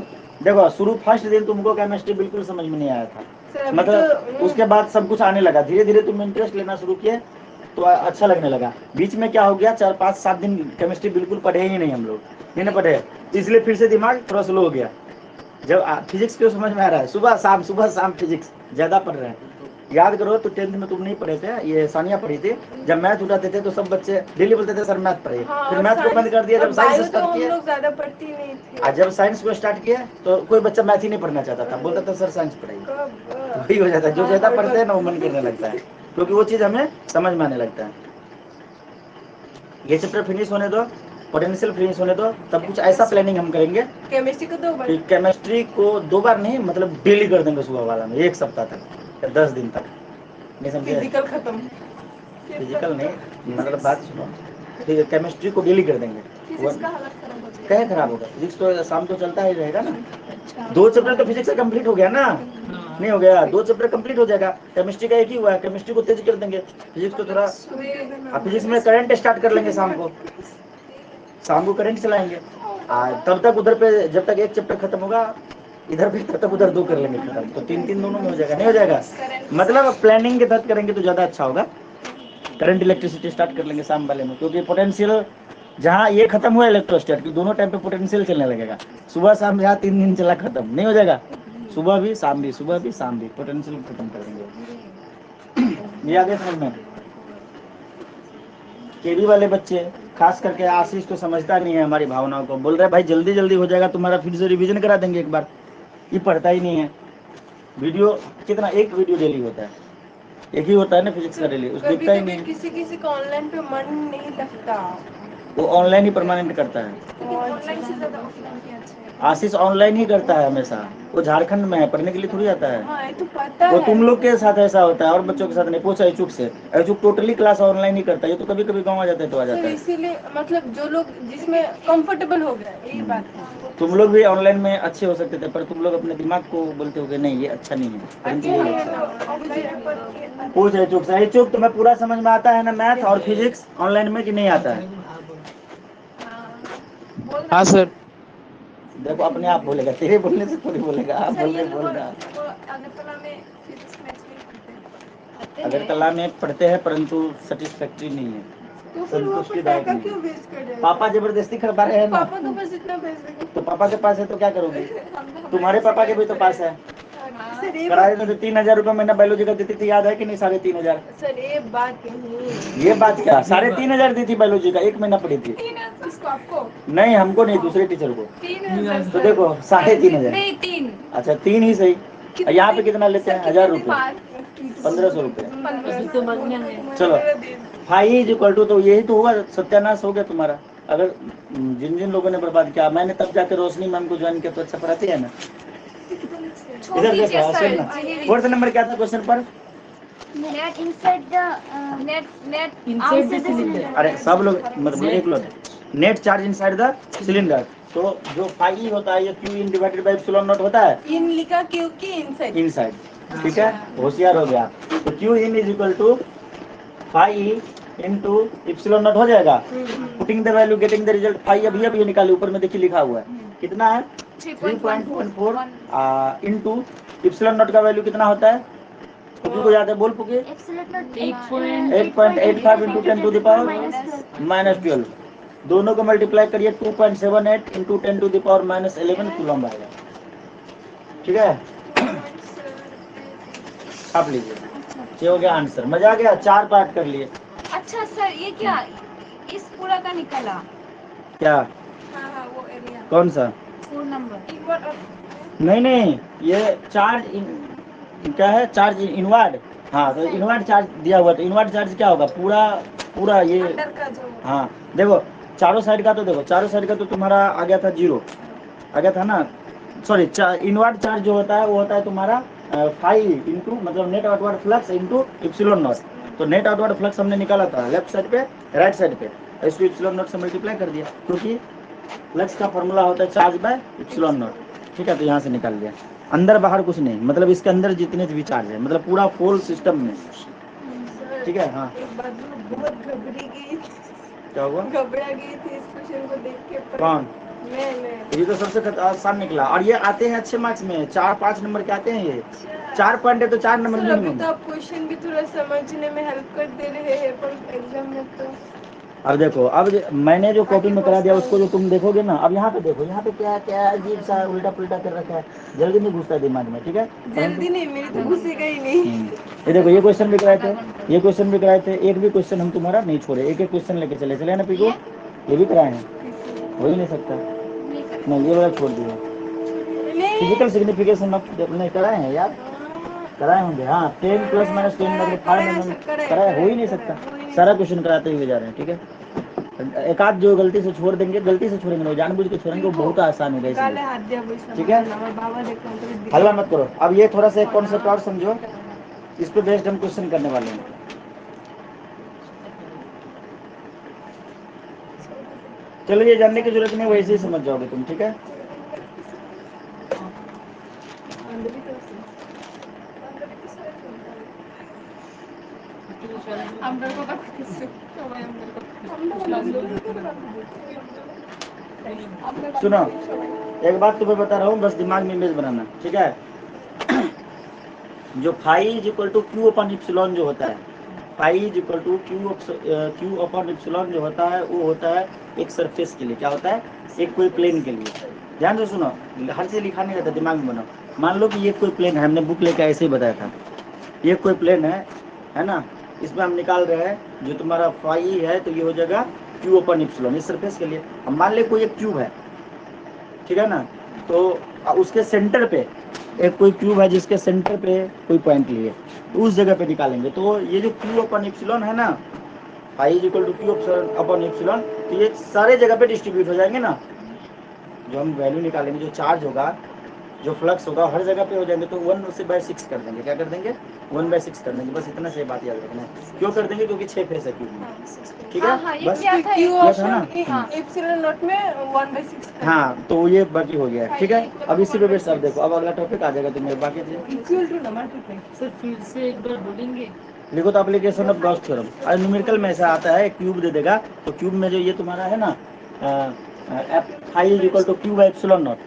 देखो शुरू फर्स्ट दिन तुमको केमिस्ट्री बिल्कुल समझ में नहीं आया था, मतलब उसके बाद सब कुछ आने लगा, धीरे धीरे तुम इंटरेस्ट लेना शुरू किए तो अच्छा लगने लगा। बीच में क्या हो गया, 4-5-7 दिन केमिस्ट्री बिल्कुल पढ़े ही नहीं हम लोग, नहीं पढ़े, इसलिए फिर से दिमाग थोड़ा स्लो हो गया। जब फिजिक्स क्यों समझ में आ रहा है, सुबह शाम फिजिक्स ज्यादा पढ़ रहे हैं। याद करो तो 10th में तुम नहीं पढ़े थे, ये सानिया पढ़ी थी। जब मैथ उठाते थे तो सब बच्चे डेली बोलते थे सर मैथ पढ़िए, फिर मैथ को बंद कर दिया। जब साइंस स्टार्ट किया, लोग ज्यादा पढ़ती नहीं थी। आज जब साइंस को स्टार्ट किया तो कोई बच्चा मैथ ही नहीं पढ़ना चाहता था, बोलता था सर साइंस पढ़ाइए। तो वही हो जाता है, जो ज्यादा पढ़ते हैं ना वो मन करने लगता है, क्योंकि वो चीज हमें समझ में आने लगता है। ये चैप्टर फिनिश होने दो, पोटेंशियल फिनिश होने दो, तब कुछ ऐसा प्लानिंग हम करेंगे। केमिस्ट्री को 2 बार, केमिस्ट्री को 2 बार नहीं, मतलब डेली कर देंगे सुबह वाला में, 1 सप्ताह तक या 10 दिन तक। नहीं समझे? फिजिकल खत्म, फिजिकल नहीं, मतलब बात सुनो, ठीक है। केमिस्ट्री को डेली कर देंगे। फिजिक्स का हालत खराब हो जाएगा। क्या खराब होगा? फिजिक्स तो शाम को चलता ही रहेगा ना। 2 चैप्टर तो फिजिक्स का कंप्लीट हो गया ना, नहीं हो गया? 2 चैप्टर कंप्लीट हो जाएगा। केमिस्ट्री का एक ही हुआ है, केमिस्ट्री को तेज कर देंगे, फिजिक्स को थोड़ा। फिजिक्स में करंट स्टार्ट कर लेंगे शाम को करंट चलाएंगे। तब तक उधर पे जब तक एक चैप्टर खत्म होगा इधर भी, तब तक उधर 2 कर लेंगे खत्म, तो 3 दोनों में हो जाएगा। नहीं हो जाएगा? मतलब प्लानिंग के तहत करेंगे तो ज्यादा अच्छा होगा। करंट इलेक्ट्रिसिटी स्टार्ट कर लेंगे शाम वाले में, क्योंकि पोटेंशियल जहाँ ये खत्म हुआ इलेक्ट्रोस्टैट की, दोनों टाइम पे पोटेंशियल चलने लगेगा। सुबह शाम जहाँ 3 दिन चला खत्म, नहीं हो जाएगा? सुबह भी शाम भी, सुबह भी शाम भी, पोटेंशियल खत्म कर देंगे। ये आगे समझ में। केवी वाले बच्चे खास करके आशीष तो समझता नहीं है हमारी भावनाओं को, बोल रहा है भाई जल्दी जल्दी हो जाएगा तुम्हारा, फिर से रिवीजन करा देंगे एक बार। ये पढ़ता ही नहीं है। वीडियो कितना, एक वीडियो डेली होता है, एक ही होता है ना फिजिक्स का डेली, उस दिखता ही नहीं। किसी का ऑनलाइन पे मन नहीं लगता, वो ऑनलाइन ही परमानेंट करता है। ऑनलाइन से ज्यादा ऑफलाइन के अच्छे हैं। आशीष ऑनलाइन ही करता है हमेशा, वो झारखंड में है, पढ़ने के लिए थोड़ी आता है। हाँ ये तो पता वो है। तुम लोग के साथ ऐसा होता है और बच्चों के साथ नहीं। पूछा अचूक से, अचूक टोटली क्लास ऑनलाइन ही करता है, ये तो कभी कभी गाँव आ जाता है तो आ जाता है। इसीलिए मतलब जो लोग जिसमें कंफर्टेबल हो गया, यही बात है। तुम लोग भी ऑनलाइन में अच्छे हो सकते थे, पर तुम लोग अपने दिमाग को बोलते हो कि नहीं ये अच्छा नहीं है, परंतु ये अच्छा है। पूछ अचूक से, अचूक तुम्हें पूरा समझ में आता है ना मैथ और फिजिक्स ऑनलाइन में कि नहीं आता है? हाँ सर। देखो अपने आप बोलेगा, तेरे बोलने से थोड़ी बोलेगा, आप बोल रहे बोल रहा। पढ़ते अगर हैं कला में पढ़ते हैं परंतु सेटिस्फैक्ट्री नहीं है, तो फिर वो संतुष्टिदायक पटाखा नहीं क्यों है। वेस्ट कर रहे हैं? पापा जबरदस्ती करवा रहे हैं ना, पापा के पास इतना पैसे नहीं। तो पापा के पास है तो क्या करोगे? हम तो तुम्हारे पापा के भी तो पास है। सर ये कराए बात तो 3,000 रुपये महीना बायोलॉजी का देती थी, याद है कि नहीं? 3,500। सर ये बात नहीं। ये बात क्या? 3,500 दी थी बायोलॉजी का, 1 महीना पड़ी थी। इसको आपको नहीं, हमको नहीं, दूसरे टीचर को। 3,000 तो देखो 3,500। नहीं 3 अच्छा 3 ही सही। यहाँ पे कितना लेते हैं? 1,000 रुपये, 1,500 रुपये। अभी तो मांगना है। चलो फाई इज इक्वल टू, तो यही तो हुआ, सत्यानाश हो गया तुम्हारा। अगर जिन जिन लोगों ने बर्बाद किया, मैंने तब जाकर रोशनी मैम को ज्वाइन किया तो अच्छा पढ़ाती है ना। इधर देखो सुनना, फोर्थ नंबर क्या था क्वेश्चन पर? Net inside the net Inside the cylinder. अरे सब लोग मतलब एक लोग, net charge inside the cylinder. तो जो फाई होता है ये Q in divided by epsilon not होता है इन लिखा क्योंकि इनसाइड। इनसाइड, ठीक है, होशियार हो गया। तो Q in is equal to phi into epsilon naught हो जाएगा। Putting the value getting the result. Phi अभी ये निकाले, ऊपर में देखिए लिखा हुआ है कितना है 3.14 इनटू एप्सिलॉन नॉट का वैल्यू कितना होता है? पुकी को याद है? बोल पुकी। epsilon naught 8.85 into 10 to the power -12। दोनों को मल्टीप्लाई करिए, 2.78 into 10 to the power -11 coulomb आएगा। ठीक है, छाप लीजिए। ये हो गया आंसर। मजा आ गया, 4 पार्ट कर लिए। अच्छा सर ये क्या इस पूरा का निकला क्या? हाँ हाँ वो एरिया। कौन सा? 4 नंबर एक बार नहीं, ये चार्ज क्या है? Charge inward. हाँ, तो इनवर्ड चार्ज दिया हुआ, तो इनवर्ड चार्ज क्या होगा? पूरा ये। अंदर का जो हाँ देखो, चारों साइड का तो देखो, चारों साइड का तो तुम्हारा आ गया था 0, आ गया था ना। सॉरी, इनवर्ड चार्ज जो होता है वो होता है तुम्हारा 5 इंटू मतलब net outward flux into epsilon naught. तो नेट आउटवर्ड फ्लक्स हमने निकाला था लेफ्ट साइड पे, राइट साइड पे, इसको एप्सिलॉन नॉट से मल्टीप्लाई कर दिया, क्योंकि फ्लक्स का फॉर्मूला होता है चार्ज बाय एप्सिलॉन नॉट। ठीक है, तो यहाँ से निकाल दिया। अंदर बाहर कुछ नहीं, मतलब इसके अंदर जितने भी चार्ज है, मतलब पूरा होल सिस्टम में। ठीक है। हाँ, एक बार बहुत घबरी गई, क्या हुआ? घबरा गई थी इस क्वेश्चन को देख के। कौन? मैं ये तो सबसे आसान निकला, और ये आते हैं अच्छे मार्क्स में, 4-5 नंबर के आते हैं। ये 4 पॉइंट है तो 4 नंबर सर अभी मिनिमम। तो आप क्वेश्चन भी थोड़ा समझने में हेल्प कर दे रहे हैं, पर एग्जाम में तो अब देखो, अब मैंने जो कॉपी में करा दिया उसको जो तुम देखोगे ना, अब यहाँ पे देखो, यहाँ पे क्या क्या अजीब सा उल्टा पुल्टा कर रखा है, जल्दी नहीं घुसता दिमाग में। ठीक है, जल्दी नहीं, मेरी तो घुसेगा ही नहीं। ये देखो, ये क्वेश्चन भी कराए थे, ये क्वेश्चन भी कराए थे, एक भी क्वेश्चन हम तुम्हारा नहीं छोड़े, एक एक क्वेश्चन लेके चले ना पीको। ये भी कराए हैं, हो ही नहीं सकता। नहीं, ये वाला छोड़ दिया। फिजिकल सिग्निफिकेशन अपने कराए हैं यार, कराए होंगे। हाँ, 10 ± 10 मतलब 5 कराए, हो ही नहीं सकता। सारा क्वेश्चन कराते हुए जा रहे हैं। ठीक है, एक आध जो गलती से छोड़ देंगे, गलती से छोड़ेंगे, जानबूझ के छोड़ेंगे, वो बहुत आसान होगा इसलिए। ठीक है, हल्ला मत करो। अब ये थोड़ा सा एक कॉन्सेप्ट और समझो, इस पे बेस्ड हम क्वेश्चन करने वाले हैं। चलो, ये जानने की जरूरत नहीं, वैसे ही समझ जाओगे तुम। ठीक है, सुनो, एक बात तुम्हें बता रहा हूँ, बस दिमाग में इमेज बनाना। ठीक है, जो phi is equal to Q upon epsilon जो होता है, phi is equal to Q upon epsilon जो होता है, वो होता है एक सरफेस के लिए। क्या होता है? एक कोई प्लेन के लिए। ध्यान से सुनो, हर से लिखा नहीं रहता, दिमाग में बनाओ। मान लो कि ये कोई प्लेन है, हमने बुक लेके ऐसे ही बताया था, ये कोई प्लेन है ना, इसमें हम निकाल रहे हैं जो तुम्हारा फाई है, तो ये हो जाएगा क्यू अपॉन एप्सिलॉन, इस सरफेस के लिए। हम मान ले कोई एक क्यूब है, ठीक है ना, तो उसके सेंटर पे एक कोई क्यूब है, जिसके सेंटर पे कोई पॉइंट लिए, तो उस जगह पे निकालेंगे। तो ये जो क्यू अपॉन एप्सिलॉन है ना, phi is equal to Q upon epsilon, तो ये सारे जगह पे डिस्ट्रीब्यूट हो जाएंगे ना। जो हम वैल्यू निकालेंगे, जो चार्ज होगा, जो फ्लक्स होगा, हर जगह पे हो जाएंगे, तो 1/6 कर देंगे। क्या कर देंगे? 1/6 कर देंगे। बस इतना से बात याद रखना है। क्यों कर देंगे? क्योंकि 6 फेस है क्यूब में। ठीक है, बस क्यू था ना। एप्सिलॉन नॉट में 1/6। हाँ, तो ये बाकी हो गया। ठीक है, अब इसी पे बेस अब देखो, अब अगला टॉपिक आ जाएगा तुम्हें बाकी इक्वल टू ना मल्टीप्लाई। सर फिर से एक बार बोलेंगे। लिखो तो एप्लीकेशन ऑफ गॉस थ्योरम। और न्यूमेरिकल में ऐसा आता है, क्यूब दे देगा, तो क्यूब में जो ये तुम्हारा है ना, phi is equal to Q by epsilon naught,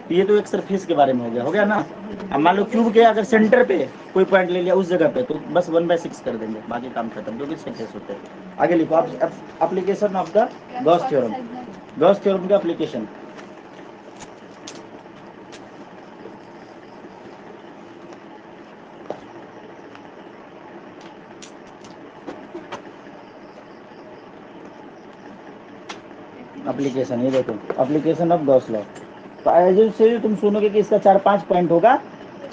तो ये तो एक सरफेस के बारे में हो गया ना। अब मान लो क्यूब के अगर सेंटर पे कोई पॉइंट ले लिया उस जगह पे, तो बस 1/6 कर देंगे, बाकी काम खत्म, जो कि सरफेस होते हैं। आगे लिखो आप application of the Gauss theorem. Gauss theorem का एप्लीकेशन, एप्लीकेशन, ये देखो एप्लीकेशन ऑफ गॉस लॉ। तो ऐसे से तुम सुनोगे कि इसका 4-5 पॉइंट होगा,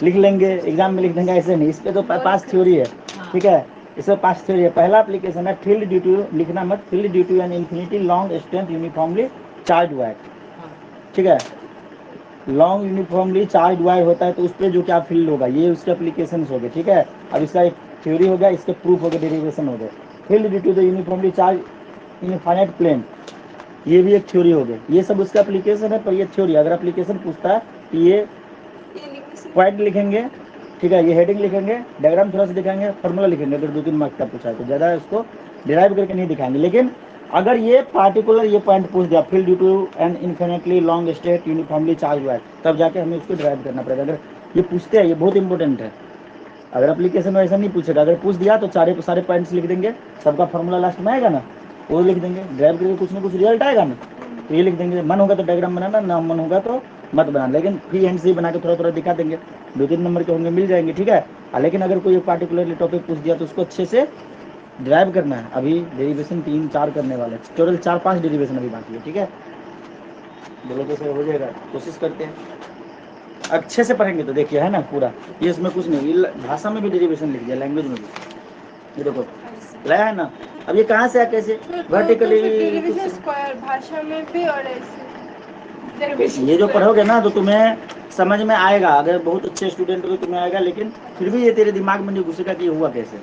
लिख लेंगे, एग्जाम में लिख देंगे, ऐसे नहीं। इस पे तो 5 थ्योरी है, ठीक है, इसमें 5 थ्योरी है। पहला एप्लीकेशन है फील्ड ड्यू टू, लिखना मत, field due to an infinity long strength uniformly charge wire, ठीक है। लॉन्ग यूनिफॉर्मली चार्ज वायर होता है तो उस पर जो क्या फील्ड होगा, ये उसके एप्लीकेशन हो गए, ठीक है। अब इसका एक थ्योरी हो गया, इसके प्रूफ हो गए, डेरिवेशन हो गए। Field due to the uniformly charge infinite plane, ये भी एक थ्योरी हो गई। ये सब उसका एप्लीकेशन है, पर ये थ्योरी। अगर एप्लीकेशन पूछता है तो ये पॉइंट लिखेंगे, ठीक है, ये हेडिंग लिखेंगे, डायग्राम थोड़ा सा दिखाएंगे, फॉर्मूला लिखेंगे। अगर 2-3 मार्क्स का पूछा है तो ज़्यादा उसको डिराइव करके नहीं दिखाएंगे। लेकिन अगर ये पार्टिकुलर ये पॉइंट पूछ दिया, field due to an infinitely long straight uniformly charge wire, तब जाके हमें उसको डिराइव करना पड़ेगा। अगर ये पूछते हैं, ये बहुत इंपॉर्टेंट है। अगर एप्लीकेशन में ऐसा नहीं पूछेगा, अगर पूछ दिया तो सारे पॉइंट्स लिख देंगे, सबका फॉर्मूला लास्ट में आएगा ना, वो लिख देंगे, ड्राइव करके कुछ ना कुछ रिजल्ट आएगा ना, तो ये लिख देंगे। मन होगा तो डायग्राम बनाना, ना मन होगा तो मत बनाना, लेकिन फ्री हैंड से ही बना के थोड़ा थोड़ा दिखा देंगे। 2-3 नंबर के होंगे, मिल जाएंगे, ठीक है। लेकिन अगर कोई पार्टिकुलरली टॉपिक पूछ दिया तो उसको अच्छे से ड्राइव करना है। अभी डेरिवेशन 3-4 करने वाले, टोटल 4-5 डेरिवेशन अभी बाकी है, ठीक है। बोलो तो सही हो जाएगा, कोशिश करते हैं अच्छे से पढ़ेंगे तो। देखिए है ना पूरा, ये इसमें कुछ नहीं, ये भाषा में भी डेरिवेशन लिख दिया, लैंग्वेज में भी, ये देखो लाया है ना। अब ये कहाँ से आया, कैसे वर्टिकली, डेरिवेशन स्क्वायर भाषा में भी और ऐसे ये जो पढ़ोगे ना तो तुम्हें समझ में आएगा। अगर बहुत अच्छे स्टूडेंट हो तो तुम्हें आएगा, लेकिन फिर भी ये तेरे दिमाग में नहीं घुसेगा कि ये हुआ कैसे।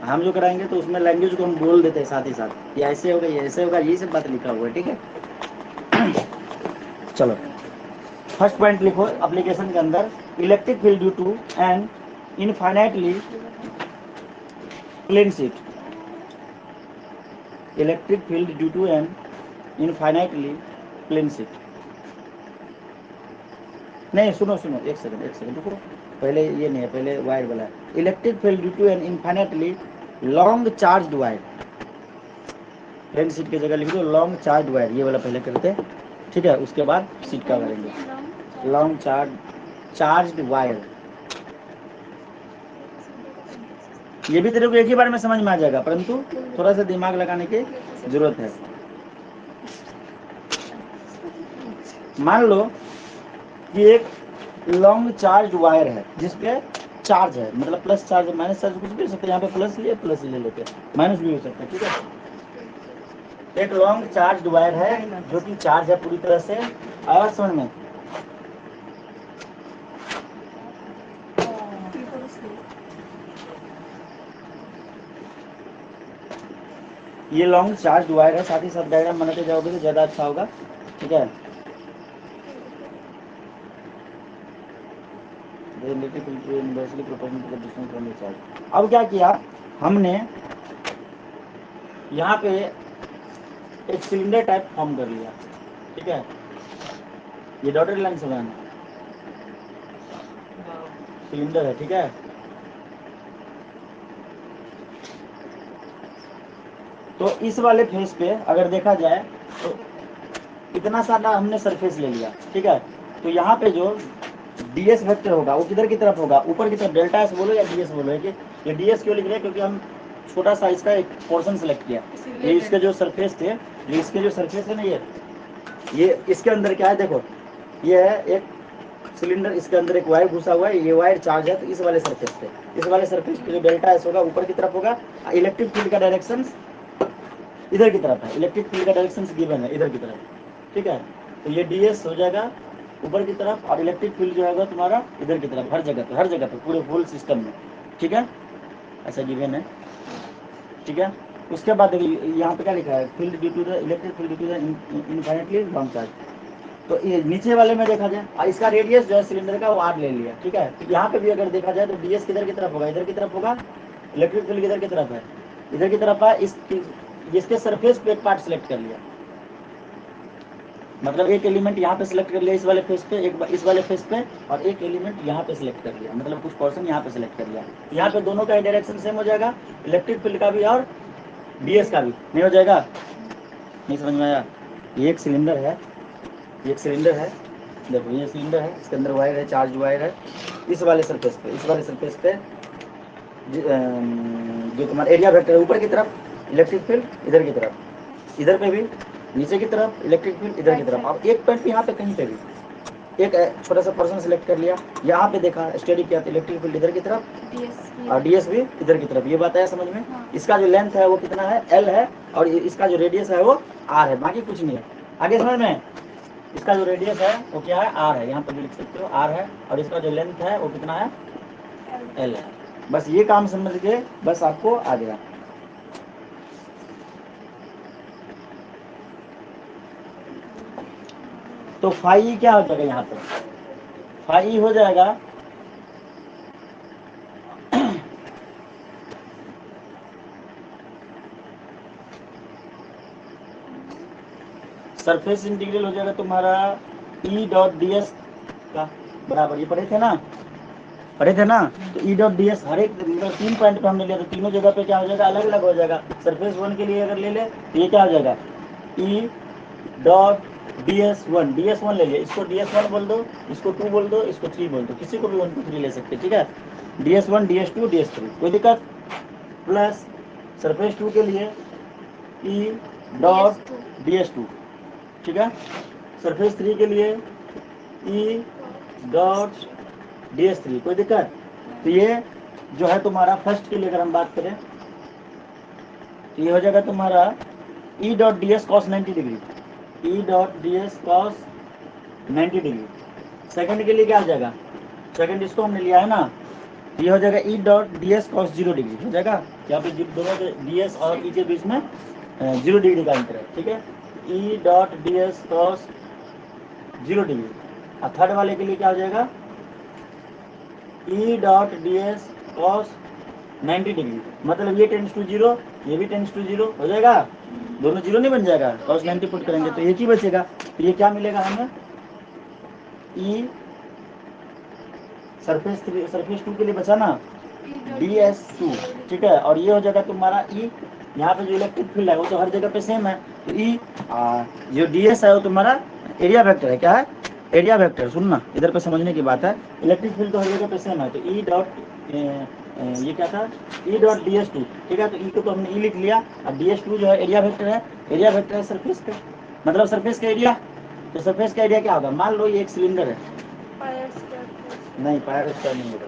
हम जो कराएंगे तो उसमें लैंग्वेज को हम बोल देते हैं साथ ही साथ, ये ऐसे होगा, ये ऐसे होगा, ये सब बात लिखा हुआ है, ठीक है। चलो फर्स्ट पॉइंट लिखो एप्लीकेशन के अंदर, electric field due to an infinitely plane sheet, electric field due to an infinitely plane sheet. नहीं सुनो एक सेकंड रुको, पहले ये नहीं है, पहले वायर वाला है। Electric field due to an infinitely long charged wire, plane sheet की जगह लिख दो लॉन्ग चार्ज्ड वायर, ये वाला पहले करते हैं, ठीक है। उसके बाद शीट का करेंगे, लॉन्ग चार्ज्ड वायर। ये भी तेरे को एक ही बार में समझ में आ जाएगा, परंतु थोड़ा सा दिमाग लगाने की जरूरत है। मान लो कि एक लॉन्ग चार्ज वायर है जिसपे चार्ज है, मतलब प्लस चार्ज माइनस चार्ज कुछ भी हो सकता है। यहाँ पे प्लस लिए प्लस ले लेते हैं, माइनस भी हो सकता है, ठीक है। एक लॉन्ग चार्ज वायर है जो कि चार्ज है पूरी तरह से, आवाज समझ में। ये लॉन्ग चार्ज वायर है, साथ ही साथ डायग्राम बनाते जाओगे तो ज्यादा अच्छा होगा, ठीक है। अब क्या किया हमने, यहाँ पे एक सिलेंडर टाइप फॉर्म कर लिया, ठीक है। ये डॉटेड लाइन से बनाना सिलेंडर है, ठीक है। तो इस वाले फेस पे अगर देखा जाए तो इतना सारा हमने सरफेस ले लिया, ठीक है। तो यहाँ पे जो ds वेक्टर होगा वो किधर की तरफ होगा, ऊपर की तरफ। डेल्टा एस बोलो या ds बोलो, है कि ये ds क्यों लिख रहे हैं, क्योंकि हम छोटा सा इसका एक पोर्शन सेलेक्ट किया। ये इसके जो सरफेस थे, ये इसके जो सरफेस है ना, ये इसके अंदर क्या है, देखो ये है एक सिलेंडर, इसके अंदर एक वायर घुसा हुआ है, ये वायर चार्ज है। तो इस वाले सरफेस पे, इस वाले सरफेस पे जो डेल्टा एस होगा ऊपर की तरफ होगा। इलेक्ट्रिक फील्ड का डायरेक्शन इधर की तरफ है, इलेक्ट्रिक फील्ड का डायरेक्शन गिवन है इधर की तरफ, ठीक है। तो ये ds हो जाएगा ऊपर की तरफ, और इलेक्ट्रिक फील्ड जो होगा तुम्हारा इधर की तरफ, हर जगह पे पूरे होल सिस्टम में, ठीक है। ऐसा गिवन है, ठीक है। उसके बाद देखिए यहाँ पे क्या लिखा है, field due to the electric field due to the infinitely long charge. तो ये नीचे वाले में देखा जाए, इसका रेडियस जो है सिलेंडर का वो r ले लिया, ठीक है। तो यहाँ पे भी अगर देखा जाए तो ds किधर की तरफ होगा, इधर की तरफ होगा। इलेक्ट्रिक फील्ड किधर की तरफ है, इधर की तरफ है। इसके सरफेस पे एक पार्ट सेलेक्ट कर लिया, मतलब एक एलिमेंट यहाँ पे सिलेक्ट कर लिया इस वाले फेस पे, एक इस वाले फेस पे, और एक एलिमेंट यहाँ पे सिलेक्ट कर लिया, मतलब कुछ पोर्शन यहाँ पे सिलेक्ट कर लिया। यहाँ पे दोनों का डायरेक्शन सेम हो जाएगा, इलेक्ट्रिक फील्ड का भी और डीएस का भी। नहीं हो जाएगा? नहीं समझ में आया? ये एक सिलेंडर है, ये एक सिलेंडर है, देखो ये सिलेंडर है, इसके अंदर वायर है, चार्ज वायर है। इस वाले सरफेस पे, इस वाले सरफेस पे जो तुम्हारा एरिया वेक्टर है ऊपर की तरफ, इलेक्ट्रिक फील्ड इधर की तरफ, इधर पे भी नीचे की तरफ इलेक्ट्रिक फील्ड इधर की तरफ। अब एक पॉइंट पे यहाँ पे कहीं पे भी एक छोटा सा पर्सन सिलेक्ट कर लिया, यहाँ पे देखा स्टडी किया तो इलेक्ट्रिक फील्ड इधर की तरफ और डीएस भी इधर की तरफ। ये बात आया समझ में? इसका जो लेंथ है वो कितना है? एल है, और इसका जो रेडियस है वो आर है, बाकी कुछ नहीं है। आगे समझ में? इसका जो रेडियस है वो क्या है? आर है, यहाँ पर लिख सकते हो आर है, और इसका जो लेंथ है वो कितना है? एल है। बस ये काम समझ के बस आपको आ गया। तो फाई क्या हो जाएगा? यहाँ पर फाई हो जाएगा सरफेस इंटीग्रल हो जाएगा तुम्हारा ई डॉट डी एस का बराबर, ये पढ़े थे ना? पढ़े थे ना? तो ई डॉट डी एस हर एक मतलब 3 पॉइंट पे हमने लिया, तो तीनों जगह पे क्या हो जाएगा? अलग अलग हो जाएगा। सरफेस 1 के लिए अगर ले ले तो ये क्या हो जाएगा? ई डॉट ds1 ds1 ले लिया, इसको ds1 बोल दो, इसको 2 बोल दो, इसको 3 बोल दो, किसी को भी 1 2 3 ले सकते, ठीक है? ds1 ds2 ds3 कोई दिक्कत? प्लस सरफेस 2 के लिए ई डॉट ds2, ठीक है? सरफेस 3 के लिए ई डॉट ds3 कोई दिक्कत? तो ये जो है तुम्हारा फर्स्ट के लिए अगर हम बात करें तो ये हो जाएगा तुम्हारा E dot ds cos 90 degree, E dot ds cos 90 degree. Second के लिए क्या हो जाएगा? सेकंड इसको हमने लिया है ना, ये हो जाएगा E dot ds cos 0 degree हो जाएगा। यहाँ पे दोनों ds और ई के बीच में 0 डिग्री का अंतर है, ठीक है? E dot ds cos 0 degree. और थर्ड वाले के लिए क्या हो जाएगा? E dot ds cos 90 degree, मतलब ये टेंस टू 0, ये भी टेंस टू 0 हो जाएगा, दोनों 0 नहीं बन जाएगा? cos 90 पुट करेंगे तो एक ही बचेगा, तो ये क्या मिलेगा हमें? ई सरफेस 2 के लिए बचा ना ds2, ठीक है? और ये हो जाएगा तुम्हारा ई, यहाँ पे जो इलेक्ट्रिक फील्ड है वो तो हर जगह पे सेम है, तो ई जो ds है वो तुम्हारा एरिया वेक्टर है। क्या है? Area vector. सुनना, इधर पे समझने की बात है, इलेक्ट्रिक फील्ड तो हर जगह पे सेम है, तो ई डॉट ये क्या था? ई डॉट ds2, ठीक है? तो ई को तो हमने ई लिख लिया, अब ds2 जो है एरिया वेक्टर है, एरिया वेक्टर है सरफेस पे, मतलब सरफेस का एरिया। तो सरफेस का एरिया क्या होगा? मान लो ये एक सिलेंडर है, नहीं पायर स्क्वायर नहीं होगा,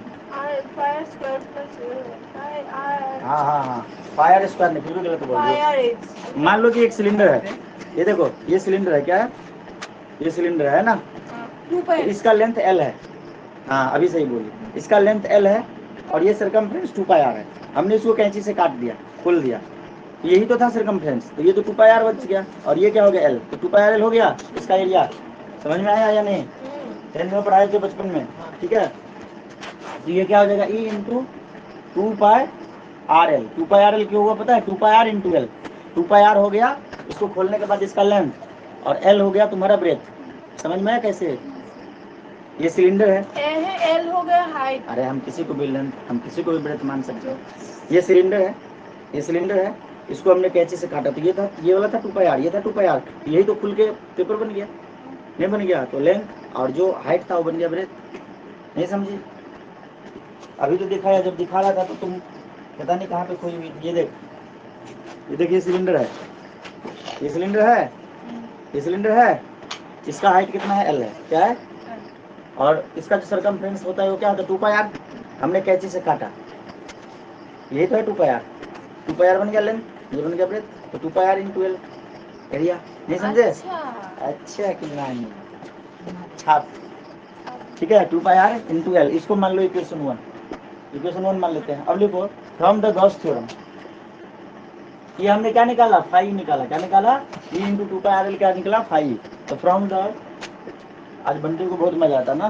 हाँ पायर स्क्वायर नहीं, फिर भी गलत बोल रहे हो। मान लो कि एक सिलेंडर है, ये देखो ये सिलेंडर है, क्या है? ये सिलेंडर है ना, तो इसका लेंथ l है, हाँ अभी सही बोली, इसका लेंथ l है और ये सरकमफ्रेंस 2 पाई r है। हमने इसको कैंची से काट दिया, खोल दिया, यही तो था सरकमफ्रेंस, तो ये तो 2 पाई r बच गया, और ये क्या हो गया? l, तो 2 पाई r l हो गया इसका एरिया। समझ में आया या नहीं? 10th में पढ़ाए थे बचपन में, ठीक है? तो ये क्या हो जाएगा? E into 2 pi R L. 2 pi R L क्यों हुआ पता है? 2 pi R into L, 2 pi R हो गया, इसको खोलने के बाद इसका लेंथ, और एल हो गया तुम्हारा ब्रेथ। समझ में आया कैसे? ये सिलेंडर है, एल हो गया हाइट। अरे हम किसी को भी लेंथ, हम किसी को भी ब्रेथ मान सकते हो। ये सिलेंडर है, ये सिलेंडर है, इसको हमने कैंची से काटा, तो ये था, ये वाला था 2 पाई आर, ये था 2 पाई आर, यही तो खुल के पेपर बन गया, नहीं बन गया? तो लेंथ और जो हाइट था वो बन गया ब्रेथ। नहीं समझी? अभी तो दिखाया, जब दिखा रहा था तो तुम पता नहीं कहाँ पे खोई हुई। ये देख, ये देख, ये सिलेंडर है, ये सिलेंडर है, ये सिलेंडर है, इसका हाइट कितना है? एल है, क्या है? और इसका जो सरकमफ्रेंस होता है वो क्या होता है? 2 पाई आर। हमने कैंची से काटा, यही तो है 2 पाई आर, 2 पाई आर बन गया लेंथ, ये बन गया ब्रेथ, तो 2 pi R into L area. नहीं समझे? अच्छा कि नहीं? छाप, ठीक है? 2 पाई आर इंटू एल, इसको मान लो इक्वेशन 1, इक्वेशन 1 मान लेते हैं। अब लिखो फ्रॉम द गॉस थ्योरम, ये हमने क्या निकाला? फाई निकाला। क्या निकाला? ई इंटू 2 पाई आर एल क्या निकला? फाई। तो फ्रॉम द, आज बंटी को बहुत मजा आता ना,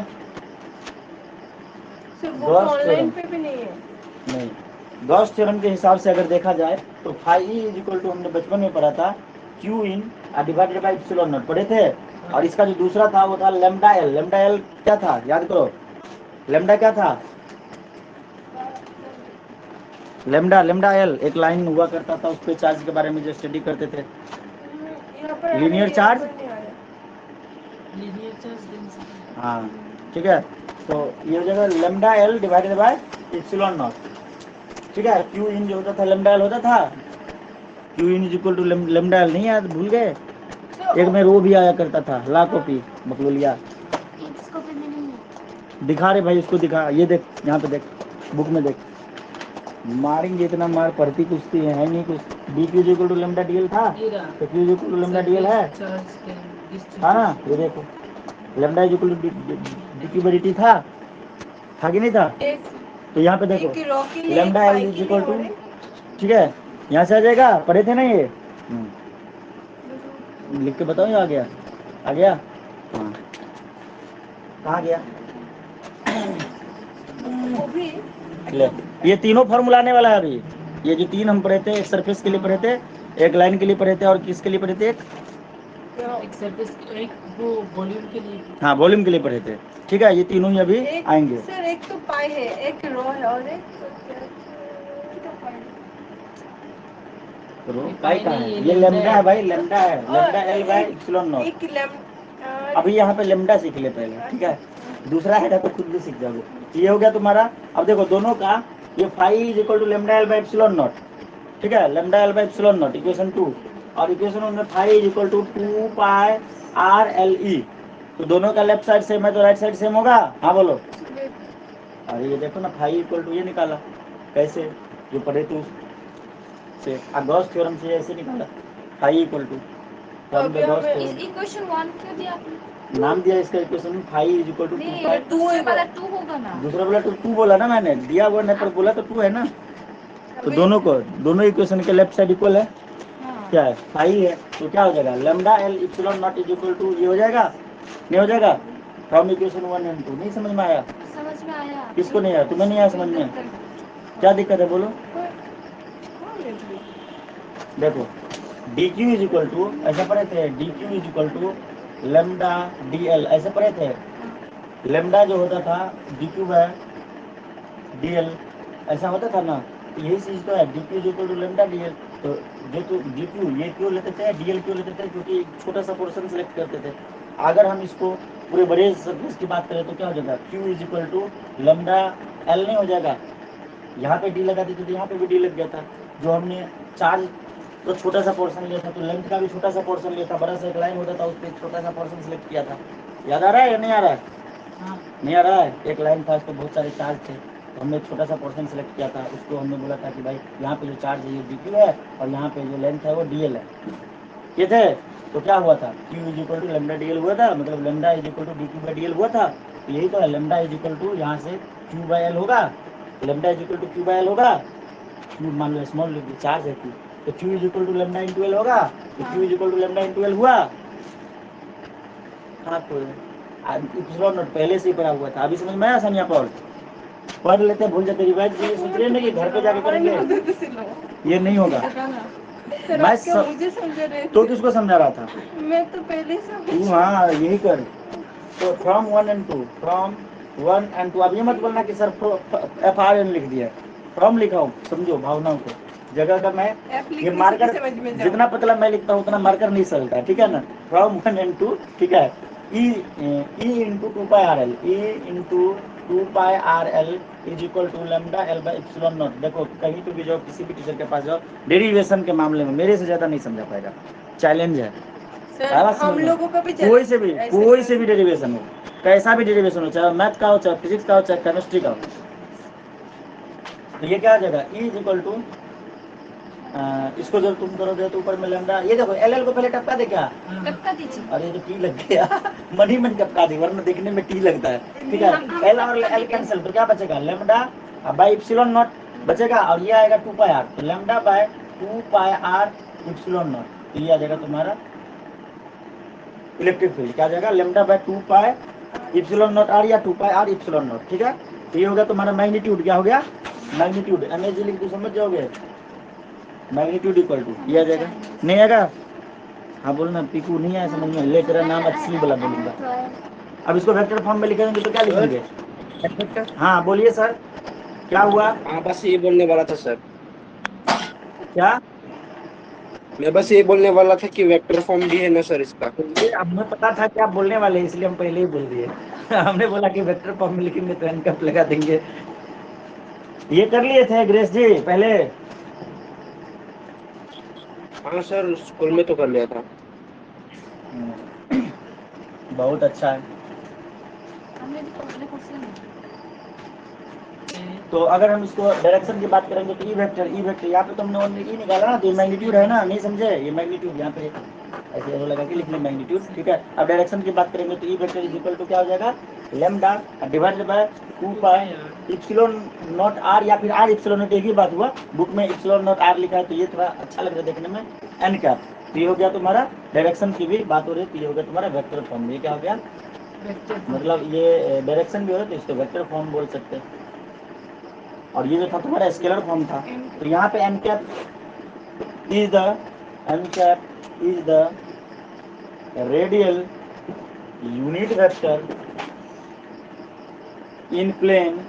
ऑनलाइन पे भी नहीं है, नहीं, गॉस थ्योरम के हिसाब से अगर देखा जाए तो फाई इज इक्वल टू, हमने बचपन में पढ़ा था, Q in divided by epsilon not, पढ़े थे? और इसका जो दूसरा था वो था लेमडा एल। लेमडा एल क्या था याद करो, लेमडा क्या था? लेमडा लेमडा एल एक लाइन हुआ करता था, उस पे चार्ज के बारे में जो स्टडी करते थे। यहाँ पर आ लीनियर रही है, चार्ज, यहाँ पर नहीं आ रहा। Linear charge density. हाँ ठीक है। तो ये हो जाएगा lambda L divided by epsilon naught, ठीक है। क्यू इन जो होता था लेमडा एल होता था, Q in is equal to lambda L, नहीं याद भूल गए? एक में रो भी आया करता था, ला कॉपी बकलोलिया। इस कॉपी में नहीं है। दिखा रे भाई, उसको दिखा, ये देख यहाँ पे देख, बुक में देख। मारेंगे इतना मार, पढ़ती कुछ है नहीं कुछ। D Q equal to lambda DL था, ये रहा। तो Q equal to lambda DL है, चार्ज के हाँ ना? डिस्ट्रीब्यूशन। ये देखो lambda equal to D Q by D था कि नहीं था? एक तो यहाँ पे देखो एक रॉ के लिए लेमडा एक एल पाई इज के इक्वल लिए टू, और एक ठीक है, यहाँ से आ जाएगा, पढ़े थे ना ये? लिख के बताओ, ये आ गया, आ गया? हाँ, कहाँ गया? वो भी ले, ये तीनों फॉर्मूला आने वाला है अभी। ये जो तीन हम पढ़े थे, एक सरफेस के लिए पढ़े थे, एक लाइन के लिए पढ़े थे, और किसके लिए पढ़े थे? एक सरफेस, एक वो वॉल्यूम के लिए। हाँ वॉल्यूम के लिए पढ़े थे, ठीक है। ये तीनों ही अभी एक आएंगे। सर, एक तो पाई है, एक रो है और एक क्या पाई है? तो ये पाई पाई कहाँ नहीं, है? ये ये लेमडा लेमडा है। है भाई, लेमडा है, लेमडा एल बाय एक- इप्सिलॉन नॉट। एक अभी यहाँ पे लेमडा सीख ले पहले, ठीक है। दूसरा है तो खुद भी सीख जाओगे। ये हो गया तुम्हारा। अब देखो दोनों का, ये phi is equal to lambda L by epsilon naught, ठीक है, lambda L by epsilon naught, equation 2। और इक्वेशन 1 में phi is equal to 2 pi R L E. तो दोनों का लेफ्ट साइड सेम है तो राइट साइड सेम होगा, हाँ बोलो। अरे ये देखो ना, फाई इक्वल टू ये निकाला, कैसे? जो पढ़े थे उससे, गॉस थ्योरम से ऐसे निकाला, फाई इक्वल टू अभी हमें इस इक्वेशन 1 क्यों दिया आपने? नाम दिया इसका equation, phi is equal to 2 नहीं, पाई। दूसरे वाला 2 होगा ना। दूसरा बोला तो 2 बोला ना मैंने, दिया हुआ नहीं पर बोला तो 2 है ना। तो दोनों को, दोनों इक्वेशन के लेफ्ट साइड इक्वल है, हाँ। क्या है? फाई है, तो क्या हो जाएगा? Lambda L epsilon naught is equal to, ये हो जाएगा, नहीं हो जाएगा? From equation 1 and 2। नहीं समझ में आया? समझ में आया। किसको नहीं आया? तुम्हें नहीं आया समझ में? क्या दिक्कत है बोलो? देखो D Q is equal to, ऐसा पढ़े थे, D Q is equal to lambda D L, ऐसे पढ़े थे। लेमडा जो होता था D Q by D L, ऐसा होता था ना। तो यही चीज तो है, D Q is equal to lambda D L. तो जो तो डी क्यू ये क्यों लेते थे, डी एल क्यों लेते थे? क्योंकि एक छोटा सा पोर्शन सेलेक्ट करते थे। अगर हम इसको पूरे बड़े सरफेस की बात करें तो क्या हो जाएगा? Q is equal to lambda L नहीं हो जाएगा? यहाँ पे डी लगा देते तो यहाँ पे भी डी लग गया था। जो हमने चार्ज तो छोटा सा पोर्शन लिया था, तो लेंथ का भी छोटा सा पोर्शन लिया था, बड़ा सा एक लाइन होता था, उस पर छोटा सा पोर्शन सिलेक्ट किया था। याद आ रहा है या नहीं आ रहा है? हाँ। नहीं आ रहा है? एक लाइन था, उस पर बहुत सारे चार्ज थे, तो हमने छोटा सा पोर्शन सिलेक्ट किया था। उसको हमने बोला था कि भाई यहाँ पे जो चार्ज है ये डी क्यू है, और यहाँ पे जो लेंथ है वो डी एल है, ये थे। तो क्या हुआ था? Q is equal to lambda D L हुआ था, मतलब lambda is equal to D Q by D L हुआ था। तो यही तो है, लेमडा इज इक्वल टू यहाँ से क्यू बाई एल होगा, lambda is equal to Q by L होगा। क्यू मान लो स्मॉल चार्ज है क्यू, तो Q is equal to lambda into L होगा। तो Q is equal to lambda into L हुआ। हाँ तो इप्सिलॉन नॉट पहले से ही पढ़ा हुआ था, अभी समझ में आया सानिया पॉल? पढ़ लेते भूल जाते, रिवाइज के लिए सोच रहे हैं कि घर पे जाके करेंगे, ये नहीं होगा। मैं मुझे समझा रहे तो किसको समझा रहा था? मैं तो पहले ही समझ। तू हाँ यही कर। तो फ्रॉम 1 and 2, फ्रॉम 1 and 2। अब ये मत बोलना कि सर FRN लिख दिया, फ्रॉम लिखा हूँ, समझो भावनाओं को। जगह का मैं ये मार्कर, जितना पतला मैं लिखता हूँ उतना मार्कर नहीं चलता, ठीक है ना। फ्रॉम 1 and 2, ठीक है। E into 2 pi R L, E into 2 pi R L is equal to lambda L by epsilon naught. देखो कहीं तो भी जाओ, किसी भी टीचर के पास जाओ, डेरिवेशन के मामले में मेरे से ज़्यादा नहीं समझा पाएगा, चैलेंज है। हम लोगों का भी कोई से भी डेरिवेशन हो, कैसा भी डेरिवेशन हो, चाहे मैथ का हो, चाहे फिजिक्स का हो, चाहे केमिस्ट्री का हो। तो ये क्या आ जाएगा? E इज इक्वल टू, इसको जब तुम करोगे तो ऊपर में लेमडा, ये देखो एल एल को पहले टपका दे क्या? टपका दीजिए। अरे जो टी लग गया मन ही मन टपका दे, वरना देखने में टी लगता है, ठीक है। एल और एल कैंसिल, तो क्या बचेगा? लेमडा बाई इप्सिलॉन नॉट बचेगा, और ये आएगा 2 पाई आर, तो lambda by 2 pi R epsilon naught. तो ये आ जाएगा तुम्हारा इलेक्ट्रिक फील्ड, क्या आ जाएगा? Lambda by 2 pi epsilon naught R, या 2 पाई आर इप्सिलॉन नॉट, ठीक है। तो ये होगा तुम्हारा मैग्नीट्यूड। क्या हो गया? मैग्नीट्यूड। एमएजी लिख दो, समझ जाओगे। मैग्नीट्यूड इक्वल टू ये आ जाएगा, नहीं आएगा? हाँ बोलना, पीकू नहीं आया समझ में, ले तेरा नाम अच्छी वाला बोलूंगा। तो है। अब इसको वेक्टर फॉर्म में लिखेंगे तो क्या लिखेंगे? सर हाँ बोलिए सर, क्या हुआ? हाँ बस ये बोलने वाला था सर, क्या? मैं बस ये बोलने वाला था कि वेक्टर फॉर्म भी है ना सर इसका। ये हमें पता था कि आप बोलने वाले हैं, इसलिए हम पहले ही बोल दिए। हमने बोला कि वेक्टर फॉर्म में लिखेंगे तो एन कैप लगा देंगे। ये कर लिए थे ग्रेस जी पहले? हाँ सर स्कूल में तो कर लिया था। बहुत अच्छा है। हमने भी पहले क्वेश्चन है। तो अगर हम इसको डायरेक्शन की बात करेंगे तो ई वेक्टर यहाँ पे तो हमने ओनली ई निकाला ना, तो मैग्नीट्यूड है ना, नहीं समझे? ये मैग्नीट्यूड यहाँ पे ऐसे एरो लगा के लिख लें मैग्नीट्यूड, ठीक है। अब डायरेक्शन की बात करेंगे तो E vector is equal to क्या हो जाएगा? Lambda divided by 2 pi epsilon naught R, या फिर आर इप्सिलॉन नॉट, एक ही बात हुआ, बुक में इप्सिलॉन नॉट आर लिखा है तो ये थोड़ा अच्छा लग रहा है देखने में, एन कैप। तो ये हो गया तुम्हारा डायरेक्शन की भी बात हो रही है, तो ये हो गया तुम्हारा वेक्टर फॉर्म। ये क्या हो गया? मतलब ये डायरेक्शन भी हो रहा है तो इसको वेक्टर फॉर्म बोल सकते हैं। और ये जो था तुम्हारा स्केलर फॉर्म था, तो यहाँ पे N cap is the radial unit vector in plane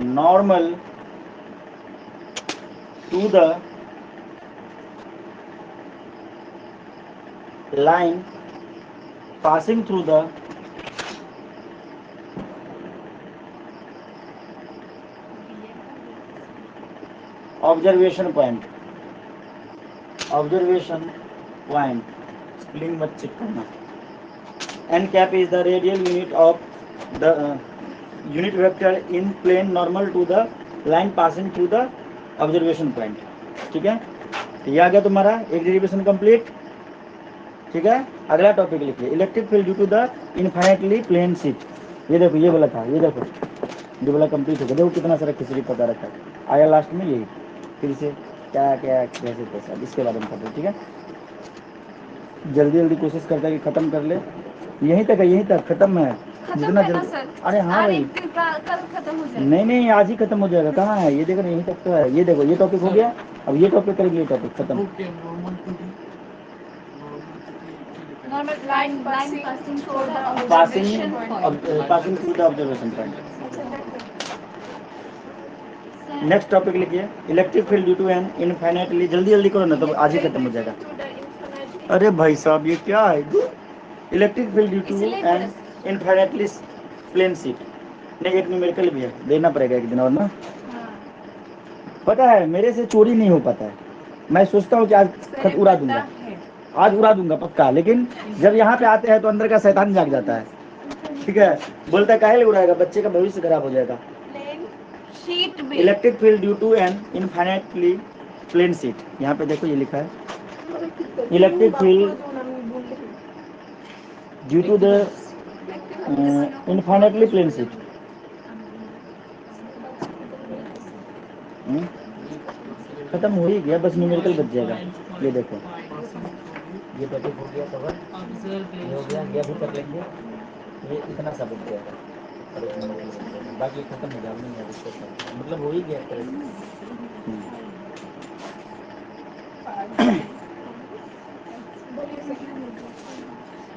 normal to the line passing through the observation point spelling मत चेक करना। N cap is the radial unit of the unit vector in plane normal to the line passing through the observation point, ठीक है। तो ये आ गया तुम्हारा एक derivation complete, ठीक है। अगला टॉपिक लिखिए, electric field due to the infinitely plane sheet. ये देखो, ये बोला था, ये देखो जो बोला कंप्लीट हो गया, देखो कितना सारा खिचड़ी पता रखा है। आया लास्ट में यही, फिर से क्या क्या कैसे कैसे, इसके बारे में पता, ठीक है। जल्दी जल्दी कोशिश करता है कि खत्म कर ले। यहीं तक है, यहीं तक खत्म है जितना जल्दी। अरे हाँ भाई, कल खत्म हो जाएगा। नहीं आज ही खत्म हो जाएगा। कहाँ है ये? देखो यहीं तक तो है। ये देखो, ये टॉपिक हो गया, अब ये टॉपिक करेंगे, ये टॉपिक खत्म। Normal line passing through the passing through the observation point. Next topic लिखिए, electric field due to an infinitely, जल्दी जल्दी करो ना, तो आज ही खत्म हो जाएगा। अरे भाई साहब ये क्या है? Electric field due to an infinitely plane sheet. नहीं, एक न्यूमेरिकल भी है, देना पड़ेगा एक दिन और ना। पता है मेरे से चोरी नहीं हो पाता है, मैं सोचता हूँ कि आज खत उड़ा दूंगा, आज उड़ा दूंगा पक्का, लेकिन जब यहाँ पे आते हैं तो अंदर का शैतान जाग जाता है, ठीक है। बोलता है काहे उड़ाएगा, बच्चे का भविष्य खराब हो जाएगा। शीट भी electric field due to an infinitely plane sheet, यहाँ पे देखो ये लिखा है, electric field due to the infinitely plane sheet. खत्म हो ही गया, बस न्यूमेरिकल बच जाएगा। ये देखो, ये टॉपिक हो गया कवर, ये हो गया, ये भी कर लेंगे, ये इतना सा बच जाएगा, बाकी खत्म हो जाएगा, नहीं है मतलब हो ही गया एक तरह से।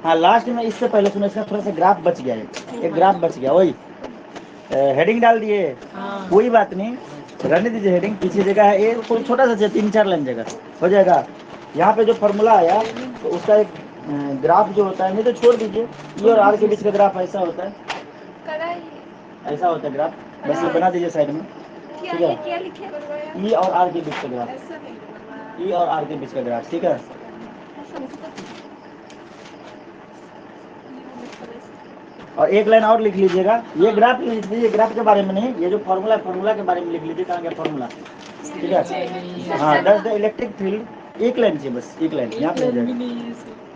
हाँ लास्ट में, इससे पहले सुनो, इसका थोड़ा सा ग्राफ बच गया है, एक ग्राफ बच गया, वही हेडिंग डाल दिए, कोई बात नहीं, रहने दीजिए हेडिंग, पीछे जगह है, ये कोई छोटा सा 3-4 लाइन जगह हो जाएगा। यहाँ पे जो फॉर्मूला आया तो उसका एक ग्राफ जो होता है, नहीं तो छोड़ दीजिए, ई और आर के बीच का ग्राफ ऐसा होता है, ऐसा होता है ग्राफ, बस ये बना दीजिए साइड में, ठीक है। क्या लिखे? ई और आर के बीच का ग्राफ, ई और आर के बीच का ग्राफ, ठीक है। और एक लाइन और लिख लीजिएगा, ये ग्राफ लिख लीजिए, ग्राफ के बारे में नहीं, ये जो फॉर्मूला के बारे में लिख लीजिए, कहाँ गया फॉर्मूला, ठीक है। हाँ, दैट्स द इलेक्ट्रिक फील्ड, एक लाइन चाहिए बस, एक लाइन यहाँ पे लिख जाएगा।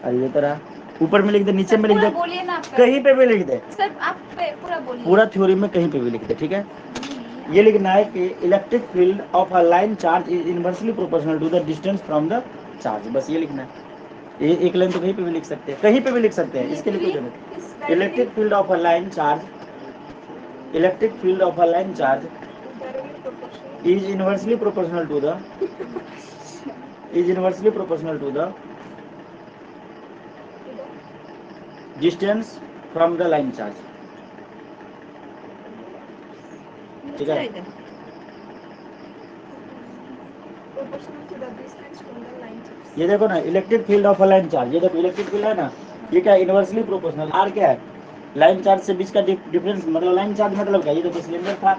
अरे ये तरह ऊपर में लिख दे, नीचे में लिख दे, बोलिए ना, कहीं पे भी लिख दे, सर आप पूरा बोलिए, पूरा थ्योरी में कहीं पे भी लिख दे, ठीक है। ये लिखना है कि electric field of a line charge is inversely proportional to the distance from the charge, बस ये लिखना है। ये एक लाइन तो कहीं पे भी लिख सकते हैं, कहीं पे भी लिख सकते हैं, इसके लिए कोई जरूरत नहीं। Electric field of a line charge, electric field of a line charge is inversely proportional to the distance from the line charge. ठीक है, proportional to the distance from the line charge. ये देखो ना electric field of a line charge, ये देखो electric field है ना, ये क्या इनवर्सली प्रोपोर्शनल। आर क्या है, लाइन चार्ज से बीच का डिफरेंस, मतलब लाइन चार्ज मतलब क्या, ये देखो सिलेंडर था,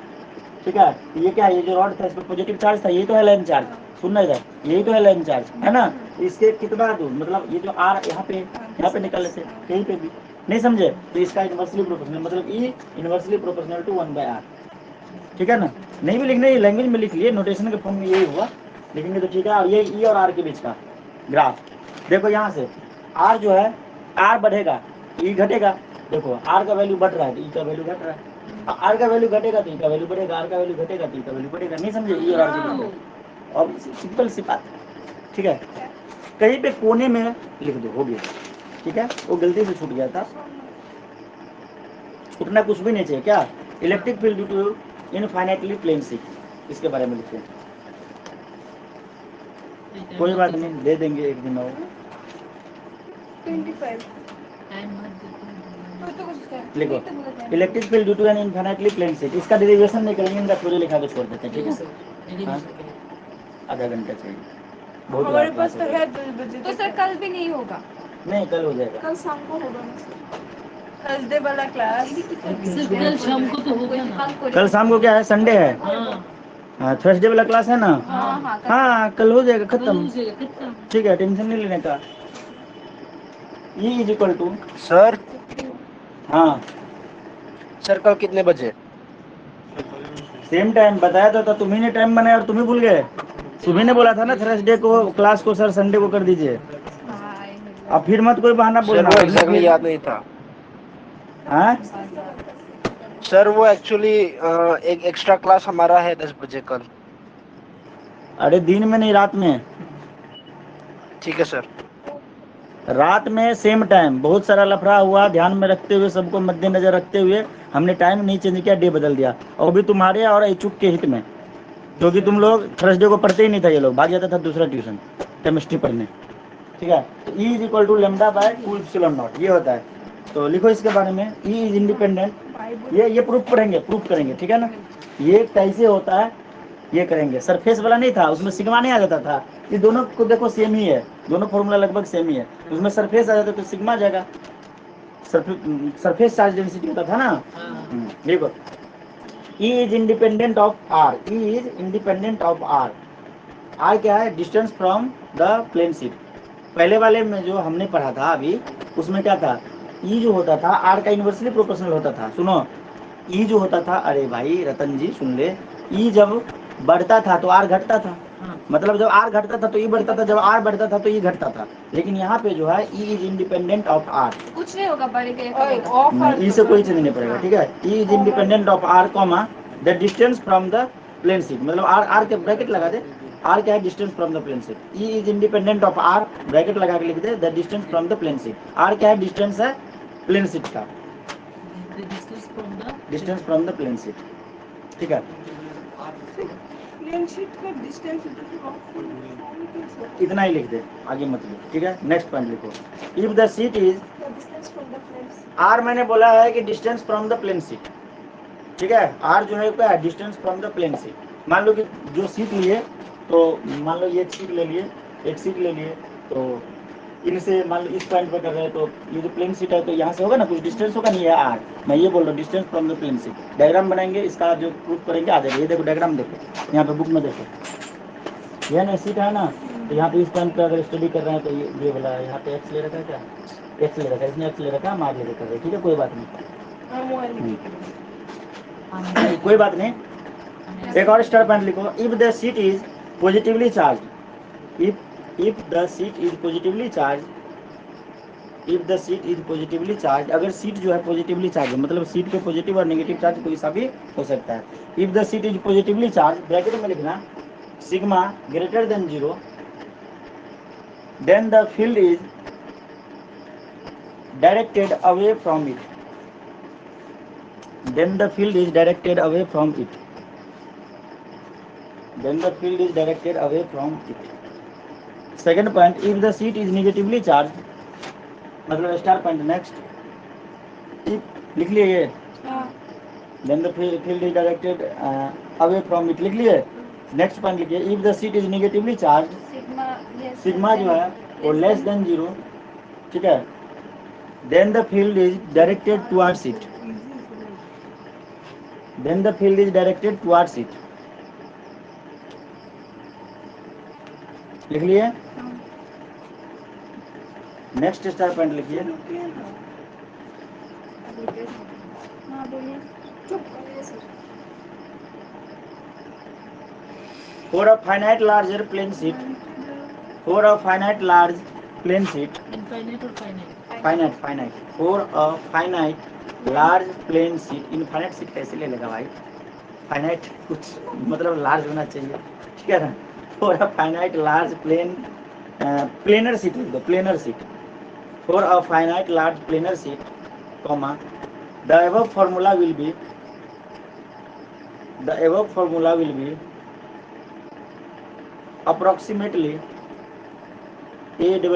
ठीक है, ये क्या है, ये जो रॉड था इस पर पॉजिटिव चार्ज था, ये तो है लाइन चार्ज, सुनना इधर, यही तो है लाइन चार्ज, है ना। इसके कितना दूर, मतलब ये जो आर यहाँ पे निकाले थे, कहीं पे भी नहीं समझे, तो इसका इनवर्सली प्रोपोर्शनल, मतलब ई इनवर्सली प्रोपोर्शनल टू 1/r। ठीक है ना, नहीं भी लिखने, लैंग्वेज में लिख लिए, नोटेशन के फॉर्म में यही हुआ, लिखेंगे तो ठीक है। और ये ई और आर के बीच का ग्राफ देखो, यहाँ से आर जो है, आर बढ़ेगा ई घटेगा, देखो आर का वैल्यू बढ़ रहा है तो ई का वैल्यू घट रहा है, आर का वैल्यू घटेगा तो ई का वैल्यू बढ़ेगा, आर का वैल्यू घटेगा तो ई का वैल्यू बढ़ेगा, नहीं समझे, ई और आर के बीच में। और सिंपल सी बात, ठीक है, कहीं पे कोने में लिख दो, हो गया, ठीक है, वो गलती से छूट गया था, छूटना कुछ भी नहीं चाहिए। क्या, electric field due to infinitely plane sheet, इसके बारे में लिखते हैं, कोई बात नहीं, दे देंगे एक दिन और। 25. लिखो electric field due to an infinitely plane sheet, इसका डेरिवेशन नहीं करेंगे, इनका थ्योरी लिखा के छोड़ देते हैं, ठीक है। हाँ, आधा घंटा चाहिए, बहुत हमारे रात पास तो होगा। है 10 बजे तो तक। सर कल भी नहीं होगा? नहीं, कल हो जाएगा। कल शाम को होगा ना सर, थर्सडे वाला क्लास। कल शाम को तो होगा ना। कल शाम को क्या है, संडे है, हाँ हाँ, थर्सडे वाला क्लास है ना, हाँ हाँ हाँ कल हो जाएगा कल खत्म, हो जाएगा, खत्म। ठीक है, टेंशन नहीं लेने का। E is equal to, sir हाँ सर कल कितने बजे? सेम टाइम बताया तो था, तुम्ही ने टाइम बनाया और तुम्ही भूल गए। सुबह ने बोला था ना थर्सडे को क्लास को सर संडे को कर दीजिए, अब फिर मत कोई बहाना सर बोलना। वो एग्जैक्टली याद नहीं था। हाँ सर वो एक्चुअली एक एक्स्ट्रा क्लास हमारा है 10 बजे कल। अरे दिन में नहीं, रात में, ठीक है सर। रात में सेम टाइम। बहुत सारा लफड़ा हुआ, ध्यान में रखते हुए, सबको मद्देनजर रखते हुए हमने टाइम नहीं चेंज किया, डे बदल दिया, और भी तुम्हारे और इचुक के हित में, क्योंकि तुम लोग थर्सडे को पढ़ते ही नहीं था, ये लोग भाग जाता था दूसरा ट्यूशन केमिस्ट्री पढ़ने, ठीक है। तो E is equal to lambda by 2 epsilon naught, ये होता है। तो लिखो इसके बारे में, ई इज इंडिपेंडेंट, ये प्रूफ पढ़ेंगे, प्रूफ करेंगे, ठीक है ना। ये कैसे होता है ये करेंगे, सरफेस वाला नहीं था, उसमें सिग्मा नहीं आ जाता था, ये दोनों को देखो सेम ही है, दोनों फॉर्मूला लगभग सेम ही है, उसमें सरफेस आ जाता तो सिग्मा जाएगा, सरफेस चार्ज डेंसिटी होता था ना। देखो E is independent of r, E is independent of r, r क्या है, distance from the plane sheet. पहले वाले में जो हमने पढ़ा था अभी, उसमें क्या था, ई जो होता था आर का इनवर्सली प्रोपोर्शनल होता था। सुनो, ई जो होता था, अरे भाई रतन जी सुन ले, ई जब बढ़ता था तो आर घटता था, मतलब जब आर घटता था तो ई बढ़ता था, जब आर बढ़ता था तो ई घटता था। लेकिन यहाँ पे जो है E is independent of r, कुछ नहीं होगा, बढ़ेगा या ऑफ ई से कोई चेंज नहीं पड़ेगा, ठीक है। E is independent of R comma the distance from the plane sheet, मतलब आर, आर के ब्रैकेट लगा दे, आर क्या है, distance from the plane sheet. E is independent of R, bracket लगा के लिख दे the distance from the plane sheet. R क्या है, डिस्टेंस है प्लेन शीट का, distance from the plane sheet, ठीक है। प्लेन शीट का डिस्टेंस इतना ही लिख दे, आगे मत लिख, ठीक है। नेक्स्ट पॉइंट लिखो, if the sheet is, distance from the plane. R मैंने बोला है कि distance from the plane sheet, ठीक है। आर जो है क्या है, distance from the plane sheet. मान लो कि जो शीट लिए, तो मान लो ये शीट ले लिए, एक शीट ले लिए, तो इनसे मान लो इस पॉइंट पर कर रहे हैं, तो ये जो प्लेन शीट है तो यहाँ से होगा ना, कुछ डिस्टेंस होगा, नहीं है आर, मैं ये बोल रहा हूँ distance from the plane sheet. Diagram बनाएंगे, इसका जो प्रूफ करेंगे आ जाएगा, ये देखो डायग्राम देखो, यहाँ पे बुक में देखो, यह ना शीट है ना, तो यहाँ पे इस पॉइंट पर अगर स्टडी कर रहे हैं तो ये वाला है, यहाँ पे एक्स ले रखा है, क्या एक्स ले रखा है, इसने एक्स ले रखा है, हम आगे कर रहे हैं, ठीक है, कोई बात नहीं, कोई बात नहीं। एक और स्टार पॉइंट लिखो, if the sheet is positively charge, if the sheet is positively charge, if the sheet is positively charge, अगर शीट जो है पॉजिटिवली चार्ज है, मतलब शीट पे पॉजिटिव और नेगेटिव चार्ज कोई सा भी हो सकता है। If the sheet is positively charge, bracket में लिखना sigma greater than 0, then the field is directed away from it, then the field is directed away from it, then the field is directed away from it. Second point, if the sheet is negatively charged, मतलब star point next, लिख लिए ये, हाँ then the field is directed away from it, लिख लिए। Next point लिखिए, if the sheet is negatively charge, sigma, yes, sigma जो है वो लेस देन 0, ठीक है, then the field is directed towards it, then the field is directed towards it, लिख लिए। नेक्स्ट स्टार पॉइंट लिखिए, हाँ बोलिए। for a finite larger plane sheet, for a finite large plane sheet, infinite और finite. finite for a finite large plane sheet, infinite sheet कैसे ले लेगा भाई, finite कुछ मतलब large होना चाहिए, ठीक है ना। for a finite large planar sheet लिख दो, planar sheet, for a finite large planar sheet, comma, the above formula will be approximately APPROXIMATELY।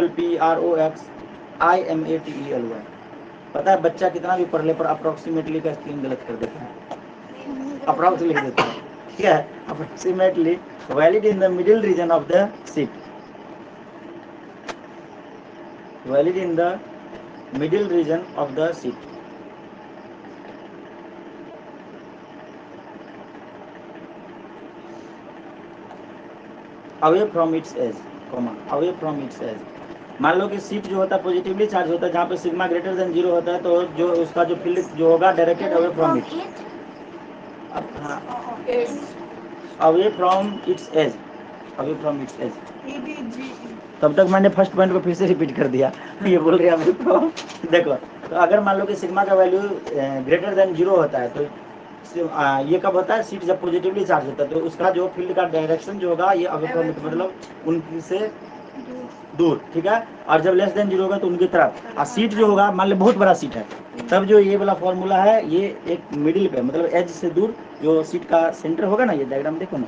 पता है बच्चा कितना भी पढ़ ले पर अप्रोक्सीमेटली का स्पेलिंग गलत कर देता है, अप्रोक्स लिख देता है, ठीक है। Approximately valid in the middle region of the sheet, valid in the middle region of the sheet. Away from its edge, comma, away from its edge. मान लो कि सीट जो होता है पॉजिटिवली चार्ज होता है, जहाँ पे सिग्मा ग्रेटर देन 0 होता है, तो जो उसका जो फील्ड जो होगा directed away from it, away from its edge, away from its edge. तब तक मैंने फर्स्ट पॉइंट को फिर से रिपीट कर दिया, ये बोल रहे हैं फ्रॉम। देखो, तो अगर मान लो कि सिग्मा का वैल्यू ग्रेटर देन 0 होता है, तो ये कब होता है, सीट जब पॉजिटिवली चार्ज होता है, तो उसका जो फील्ड का डायरेक्शन जो होगा ये अवे फ्रॉम इट, मतलब उनकी से दूर, ठीक है। और जब लेस देन 0 होगा तो उनकी तरफ। और सीट जो होगा, मान लो बहुत बड़ा सीट है, तब जो ये वाला फॉर्मूला है ये एक मिडिल पे, मतलब एज से दूर जो सीट का सेंटर होगा ना, ये डायग्राम देखो ना,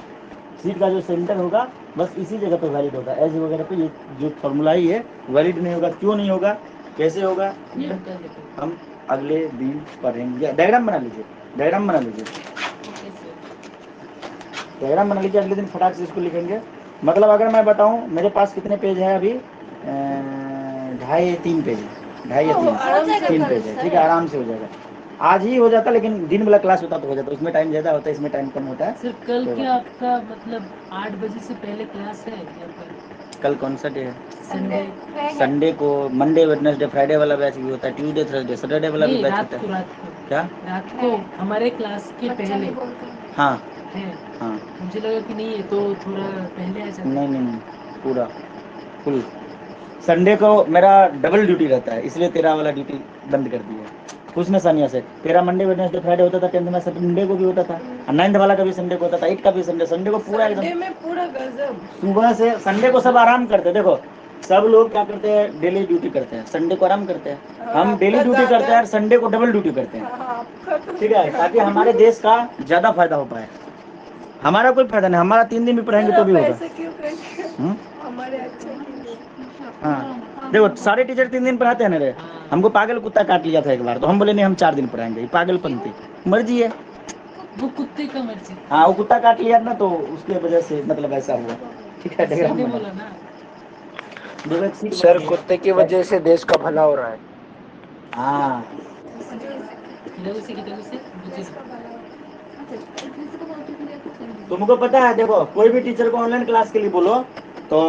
सीट का जो सेंटर होगा बस इसी जगह पे वैलिड होगा, एज वगैरह पे ये जो फॉर्मूला है ये वैलिड नहीं होगा। क्यों नहीं होगा, कैसे होगा, हम अगले दिन पढ़ेंगे। डायग्राम बना लीजिए, डायग्राम बना लीजिए, डायग्राम बना लीजिए, अगले दिन फटाक से इसको लिखेंगे। मतलब अगर मैं बताऊं मेरे पास कितने पेज है अभी, 2.5-3 पेज, 2.5 या 3 पेज है, ठीक है, आराम से हो जाएगा। आज ही हो जाता, लेकिन दिन वाला क्लास होता तो हो जाता, उसमें टाइम ज़्यादा होता है, इसमें टाइम कम होता है। सर कल क्या आपका मतलब 8 बजे से पहले क्लास है या फिर कल कौन सा डे है, संडे? संडे को, मंडे वेडनेसडे फ्राइडे वाला बैच भी होता है, ट्यूसडे थर्सडे सैटरडे वाला भी नहीं, बैच रात होता को है। रात को क्या, रात को हमारे क्लास के पहले हाँ है। हाँ, मुझे लगा कि नहीं है तो थोड़ा पहले आ जाते। नहीं नहीं नहीं, पूरा फुल। संडे को मेरा डबल ड्यूटी रहता है, इसलिए तेरा वाला ड्यूटी बंद कर दिया। कुछ ना सानिया से, तेरा मंडे वेडनेसडे फ्राइडे होता था 10th में, संडे को भी होता था, और 9th वाला का भी संडे को होता था, 8 का भी संडे को पूरा एकदम में पूरा गजब। सुबह से। संडे को सब आराम करते हैं, देखो सब लोग क्या करते हैं, डेली ड्यूटी करते हैं, संडे को आराम करते हैं। हम डेली ड्यूटी करते हैं और संडे को डबल ड्यूटी करते हैं, ठीक है, ताकि हमारे देश का ज्यादा फायदा हो पाए। हमारा कोई फायदा नहीं, हमारा 3 दिन भी पढ़ाएंगे तो भी होगा। हमारे अच्छे हाँ देखो, सारे टीचर 3 दिन पढ़ाते हैं ना रे, हमको पागल कुत्ता काट लिया था एक बार, तो हम बोले नहीं हम 4 दिन पढ़ाएंगे, पागलपंती, मर्जी है। वो कुत्ते का मर्जी। हाँ वो कुत्ता काट लिया ना, तो उसके वजह से मतलब ऐसा हुआ, ठीक है। सर ने बोला ना। सर कुत्ते की वजह से देश का भला हो रहा है। हाँ किधर से मुझे तुमको पता है, देखो कोई भी टीचर को ऑनलाइन क्लास के लिए बोलो तो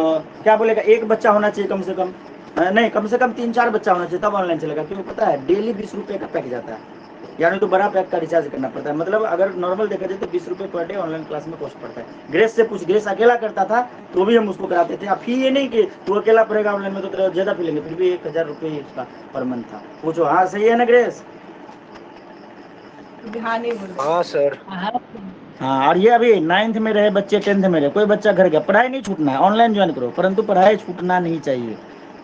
क्या बोलेगा, एक बच्चा होना चाहिए कम से कम, नहीं कम से कम 3-4 बच्चा होना चाहिए, तब ऑनलाइन चलेगा। क्योंकि पता है डेली 20 रुपये का पैक जाता है, यानी तो बड़ा पैक का रिचार्ज करना पड़ता है। मतलब अगर नॉर्मल देखा जाए तो 20 रुपये पर डे ऑनलाइन क्लास में कॉस्ट पड़ता है। ग्रेस से पूछ, ग्रेस अकेला करता था तो भी हम उसको कराते थे। अब फी ये नहीं कि तू अकेला पड़ेगा ऑनलाइन में तो तेरा ज़्यादा फी लेंगे, फिर भी 1000 रुपये उसका पर मंथ था। पूछो, हाँ सही है ना ग्रेस? हाँ सर। हाँ, और ये अभी 9th में रहे बच्चे, 10th में रहे, कोई बच्चा घर गया, पढ़ाई नहीं छूटना है, ऑनलाइन ज्वाइन करो, परंतु पढ़ाई छूटना नहीं चाहिए।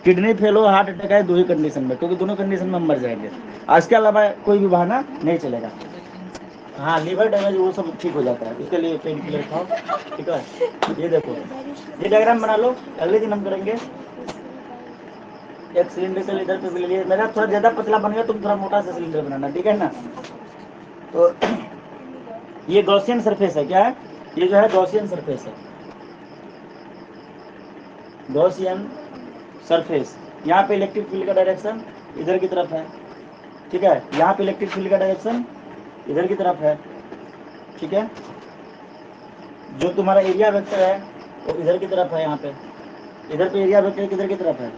किडनी फेल हो, हार्ट अटैक है, 2 ही कंडीशन में, क्योंकि दोनों कंडीशन में हम मर जाएंगे। इसके अलावा कोई भी बहाना नहीं चलेगा। हाँ लीवर डैमेज वो सब ठीक हो जाता है, उसके लिए पेन किलर खाओ, ठीक है। ये देखो, ये डायग्राम बना लो, अगले दिन हम करेंगे। एक सिलिंड्रिकल इधर पे भी ले लिए। मेरा थोड़ा ज्यादा पतला बन गया, तुम थोड़ा मोटा सा सिलेंडर बनाना, ठीक है ना। तो ये गॉसियन सरफेस है, क्या है ये जो है गॉसियन सरफेस है, गॉसियन सरफेस। यहाँ पे इलेक्ट्रिक फील्ड का डायरेक्शन इधर की तरफ है, ठीक है। यहाँ पे इलेक्ट्रिक फील्ड का डायरेक्शन इधर की तरफ है, ठीक है। जो तुम्हारा एरिया वेक्टर है वो इधर की तरफ है, यहाँ पे इधर पे एरिया वेक्टर किधर की तरफ है,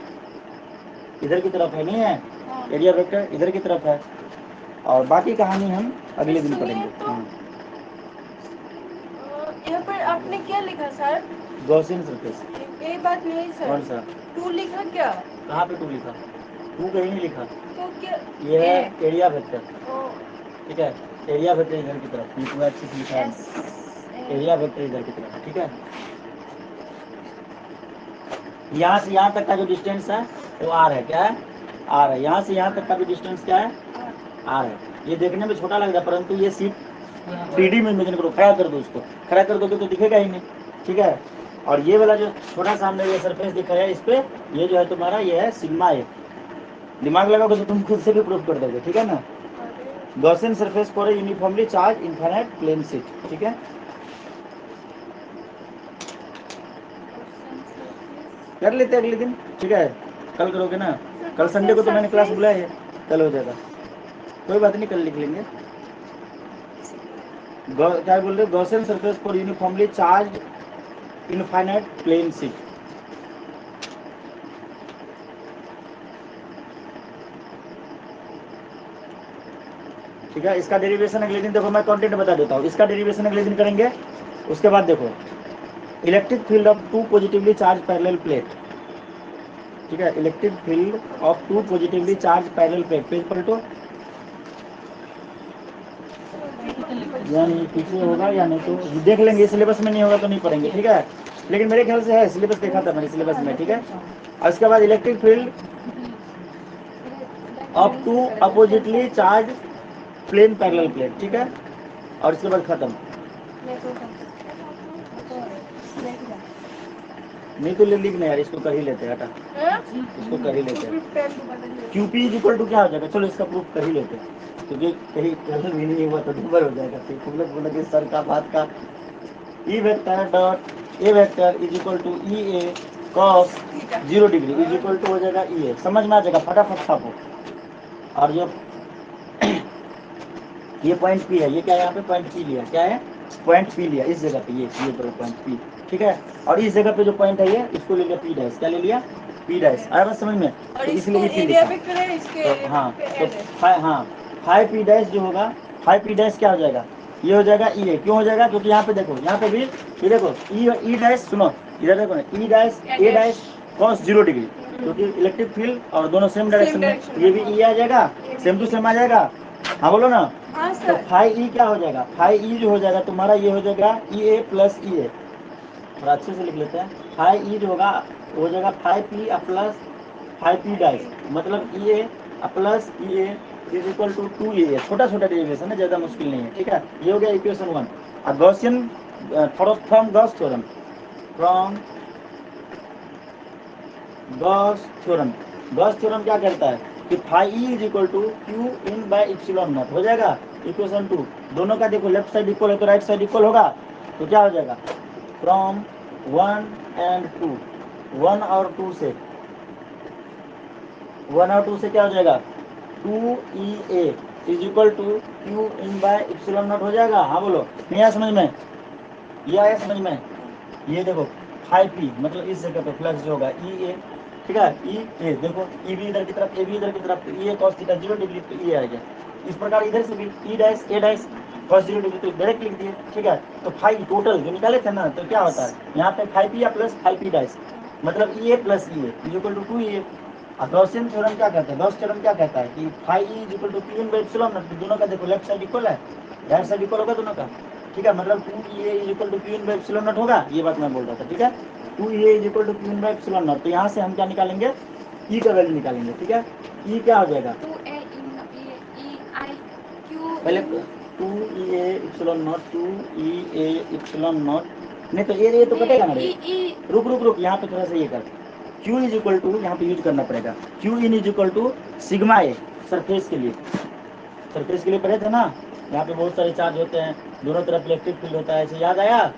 इधर की तरफ है, नहीं है एरिया वेक्टर इधर की तरफ है। और बाकी कहानी हम अगले दिन सुनिए पढ़ेंगे। तो हाँ, यहाँ पर आपने क्या लिखा सर? Gaussian surface. यही बात नहीं सर। कौन सा? 2 लिखा क्या? कहाँ पे 2 लिखा? 2 कहीं नहीं लिखा, तो क्या? ये है एरिया वेक्टर, ओ, ठीक है। एरिया वेक्टर इधर की तरफ, ये पूरा अच्छे से लिखा है, एरिया वेक्टर इधर की तरफ, ठीक है। यहाँ से यहाँ तक का जो डिस्टेंस है वो आर है, क्या है आर है। यहाँ से यहाँ तक का भी डिस्टेंस क्या है आर है। ये देखने में छोटा लग रहा है, परंतु ये सीट 3D में इमेजिन करो, खड़ा कर दो उसको, खड़ा कर दोगे तो दिखेगा ही नहीं, ठीक है। और ये वाला जो छोटा सा हमने ये सरफेस दिखाया है, इस पे ये जो है तुम्हारा ये है सिग्मा ए। दिमाग लगाओगे तो तुम खुद से भी प्रूफ कर दोगे, ठीक है ना। Gaussian surface for a uniformly charge infinite plane sheet, ठीक है। कर लेते अगले दिन, ठीक है। कल करोगे ना, कल संडे को तो मैंने क्लास बुलाया है, कल हो जाएगा, कोई बात नहीं, कल लिख लेंगे। क्या बोल रहे हो? Gaussian surface for uniformly charge infinite plane sheet. ठीक है, इसका डेरिवेशन अगले दिन देखो, मैं कंटेंट बता देता हूँ, इसका डेरिवेशन अगले दिन करेंगे। उसके बाद देखो electric field of 2 positively charge parallel plate, ठीक है। Electric field of 2 positively charge parallel plate, page पलटो, यानी पीछे होगा या नहीं तो देख लेंगे, सिलेबस में नहीं होगा तो नहीं पढ़ेंगे, ठीक है। लेकिन मेरे ख्याल से है, सिलेबस देखा था मैंने सिलेबस में, ठीक है। और उसके बाद electric field of 2 oppositely charge plane parallel plate, ठीक है। और इसके बाद खत्म। नहीं तो ले लिखना यार, इसको कर ही लेते हैं, हटा इसको कर ही लेते हैं। QP इक्वल टू क्या हो जाएगा, चलो इसका प्रूफ कर ही लेते हैं, क्योंकि कहीं गलत भी नहीं हुआ तो नंबर हो जाएगा। फिर तुम लोग बोलोगे सर का बात का। E vector dot A vector is equal to EA cos 0 degree is equal to हो जाएगा EA, समझ में आ जाएगा, फटाफट छापो। और जो ये पॉइंट P है, ये क्या है यहाँ पे पॉइंट P लिया, क्या है पॉइंट P लिया इस जगह पे, ये पॉइंट P, ठीक है। और इस जगह पे जो पॉइंट है ये, इसको ले लिया P डैश, क्या ले लिया P डैश, आया बात समझ में। और तो इसको इसलिए ये एरिया लिखा। वेक्टर है, इसके तो एरिया हाँ, वेक्टर तो है। हाँ 5P डैश जो होगा, 5P डैश क्या हो जाएगा, ये हो जाएगा EA। क्यों हो जाएगा, क्योंकि यहाँ पे देखो, यहाँ पे भी ये देखो E डैश, सुनो इधर देखो ना, E dash A dash cos 0 degree, क्योंकि इलेक्ट्रिक फील्ड और दोनों सेम डायरेक्शन में, ये भी E आ जाएगा, सेम टू सेम आ जाएगा। हाँ बोलो ना। हाँ तो सर। फाई E क्या हो जाएगा, फाई E जो हो जाएगा तुम्हारा, ये हो जाएगा EA प्लस EA। थोड़ा अच्छे से लिख लेते हैं, फाई E जो होगा वो हो जाएगा 5P प्लस 5P डैश, मतलब EA plus EA is equal to 2EA। छोटा छोटा डेरिवेशन है, ज़्यादा मुश्किल नहीं है, ठीक है। ये हो गया इक्वेशन 1। अब Gaussian from Gauss theorem, from Gauss theorem, Gauss theorem क्या कहता है कि phi E is equal to Q in by epsilon naught, हो जाएगा इक्वेशन 2। दोनों का देखो, लेफ्ट साइड इक्वल है तो राइट साइड इक्वल होगा, तो क्या हो जाएगा फ्रॉम 1 एंड 2, 1 और 2 से, 1 और 2 से क्या हो जाएगा 2EA is equal to Q in by epsilon naught, हो जाएगा। हाँ बोलो, नहीं आया समझ में, ये आया समझ में। ये देखो 5P मतलब इस जगह पे फ्लक्स जो होगा EA, ठीक है, EA देखो, E भी इधर की तरफ, A भी इधर की तरफ, तो EA cos थीटा 0 डिग्री, तो ये आ गया। इस प्रकार इधर से भी E dash A dash cos 0 degree, तो डायरेक्ट लिख दिए, ठीक है। तो फाई टोटल जो निकाले थे ना, तो क्या होता है यहाँ पे 5P या प्लस 5P डैश, मतलब EA plus EA is equal to 2EA। और गॉसियन थ्योरम क्या कहता है, गॉस थ्योरम क्या कहता है कि phi E is equal to Q in by epsilon naught, दोनों का देखो लेफ्ट साइड इक्वल है, राइट साइड इक्वल होगा दोनों का, ठीक है। मतलब 2EA is equal to Q in by epsilon naught होगा, ये बात मैं बोल रहा था, ठीक है। 2EA is equal to Q in by epsilon naught, तो यहाँ से हम क्या निकालेंगे, E का वैल्यू निकालेंगे, ठीक है। E क्या हो जाएगा, 2A E I Q पहले 2EA epsilon not, 2EA epsilon not, नहीं तो ये तो कटेगा ना रे, रुक यहाँ पे थोड़ा सा ये कर, Q इज इक्वल टू, यहाँ पे यूज करना पड़ेगा, Q in is equal to sigma A, surface के लिए, सरफेस के लिए पढ़े थे ना, यहाँ पे बहुत सारे चार्ज होते हैं, दोनों तरफ इलेक्ट्रिक फील्ड होता है, ऐसे याद आया?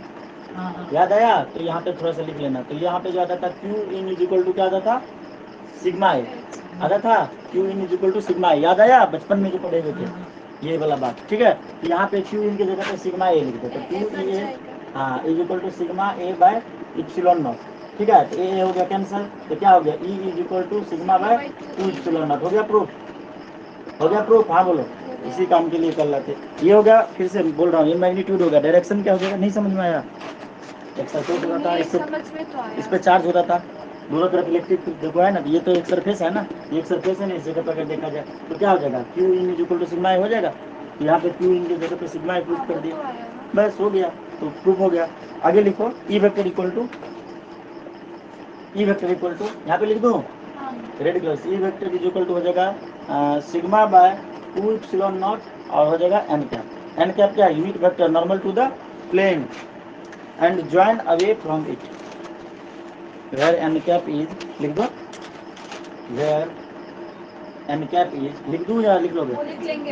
याद आया? तो यहाँ पे थोड़ा सा लिख लेना। तो यहाँ पे जो आता था Q in is equal to क्या आता था? सिग्मा ए आता था, Q in is equal to sigma A, याद आया? बचपन में जो पढ़े हुए थे ये वाला बात, ठीक है। तो यहाँ पे Q इन की जगह पे सिग्मा ए लिख दो, तो Q ए हाँ is equal to sigma A by epsilon naught, ठीक है। तो ए हो गया कैंसिल, तो क्या हो गया? E is equal to sigma by 2 epsilon naught. हो गया प्रूफ? हो गया प्रूफ? हाँ बोलो, इसी काम के लिए कर लेते। ये हो गया, फिर से बोल रहा हूँ, ये मैग्नीट्यूड हो गया। डायरेक्शन क्या हो जाएगा? नहीं समझ में आया? एक सरफेस होता था, इस पे चार्ज होता था, दोनों तरफ इलेक्ट्रिक फील्ड देखो है ना, ये तो एक सरफेस है ना, ये एक सरफेस है ना, इस जगह पर अगर देखा जाए तो क्या हो जाएगा? Q in is equal to sigma A हो जाएगा। तो यहाँ पे Q इन की जगह पे सिग्मा ए प्रूफ कर दिया, बस हो गया, तो प्रूफ हो गया। आगे लिखो, E vector equal to, E vector equal to यहाँ पे लिख दूँ रेड कलर से, E vector is equal to हो जाएगा सिग्मा बाय 2 इप्सिलॉन नॉट और हो जाएगा एन कैप। एन कैप क्या है? Unit vector normal to the plane and join away from it, where n cap is, लिख दो, where n cap is, लिख दूँ या लिख लोगे?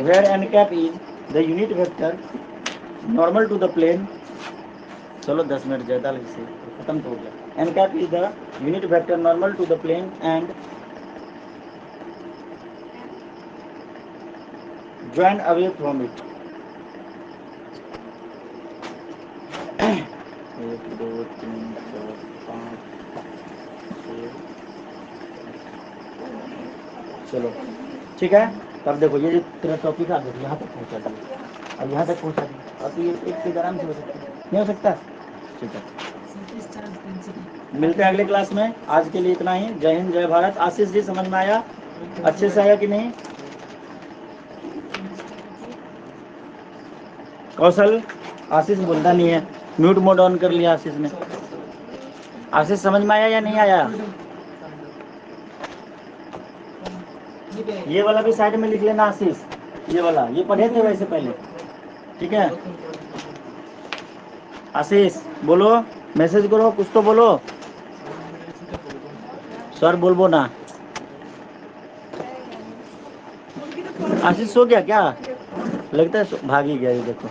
where n cap is the unit vector normal to the plane, चलो 10 मिनट ज़्यादा लग से खत्म तो हो गया। n cap is the unit vector normal to the plane and join away from it। 1 2 3 4 5 6, चलो ठीक है। तब देखो ये जो तेरा टॉपिक है देखो यहाँ तक पहुँचा दिया, अब यहाँ तक पहुँचा दिया, अब ये एक से आराम से हो सकता है, नहीं हो सकता? ठीक है, मिलते हैं अगले क्लास में। आज के लिए इतना ही। जय हिंद, जय भारत। आशीष जी समझ में आया? अच्छे से आया कि नहीं? कौशल, आशीष बोलता नहीं है, म्यूट मोड ऑन कर लिया आशीष ने। आशीष समझ में आया या नहीं आया? ये वाला भी साइड में लिख लेना आशीष, ये वाला, ये पढ़े थे वैसे पहले, ठीक है। आशीष बोलो, मैसेज करो, कुछ तो बोलो। सर बोलबो ना। आशीष सो गया क्या? लगता है भाग ही गया, ये देखो।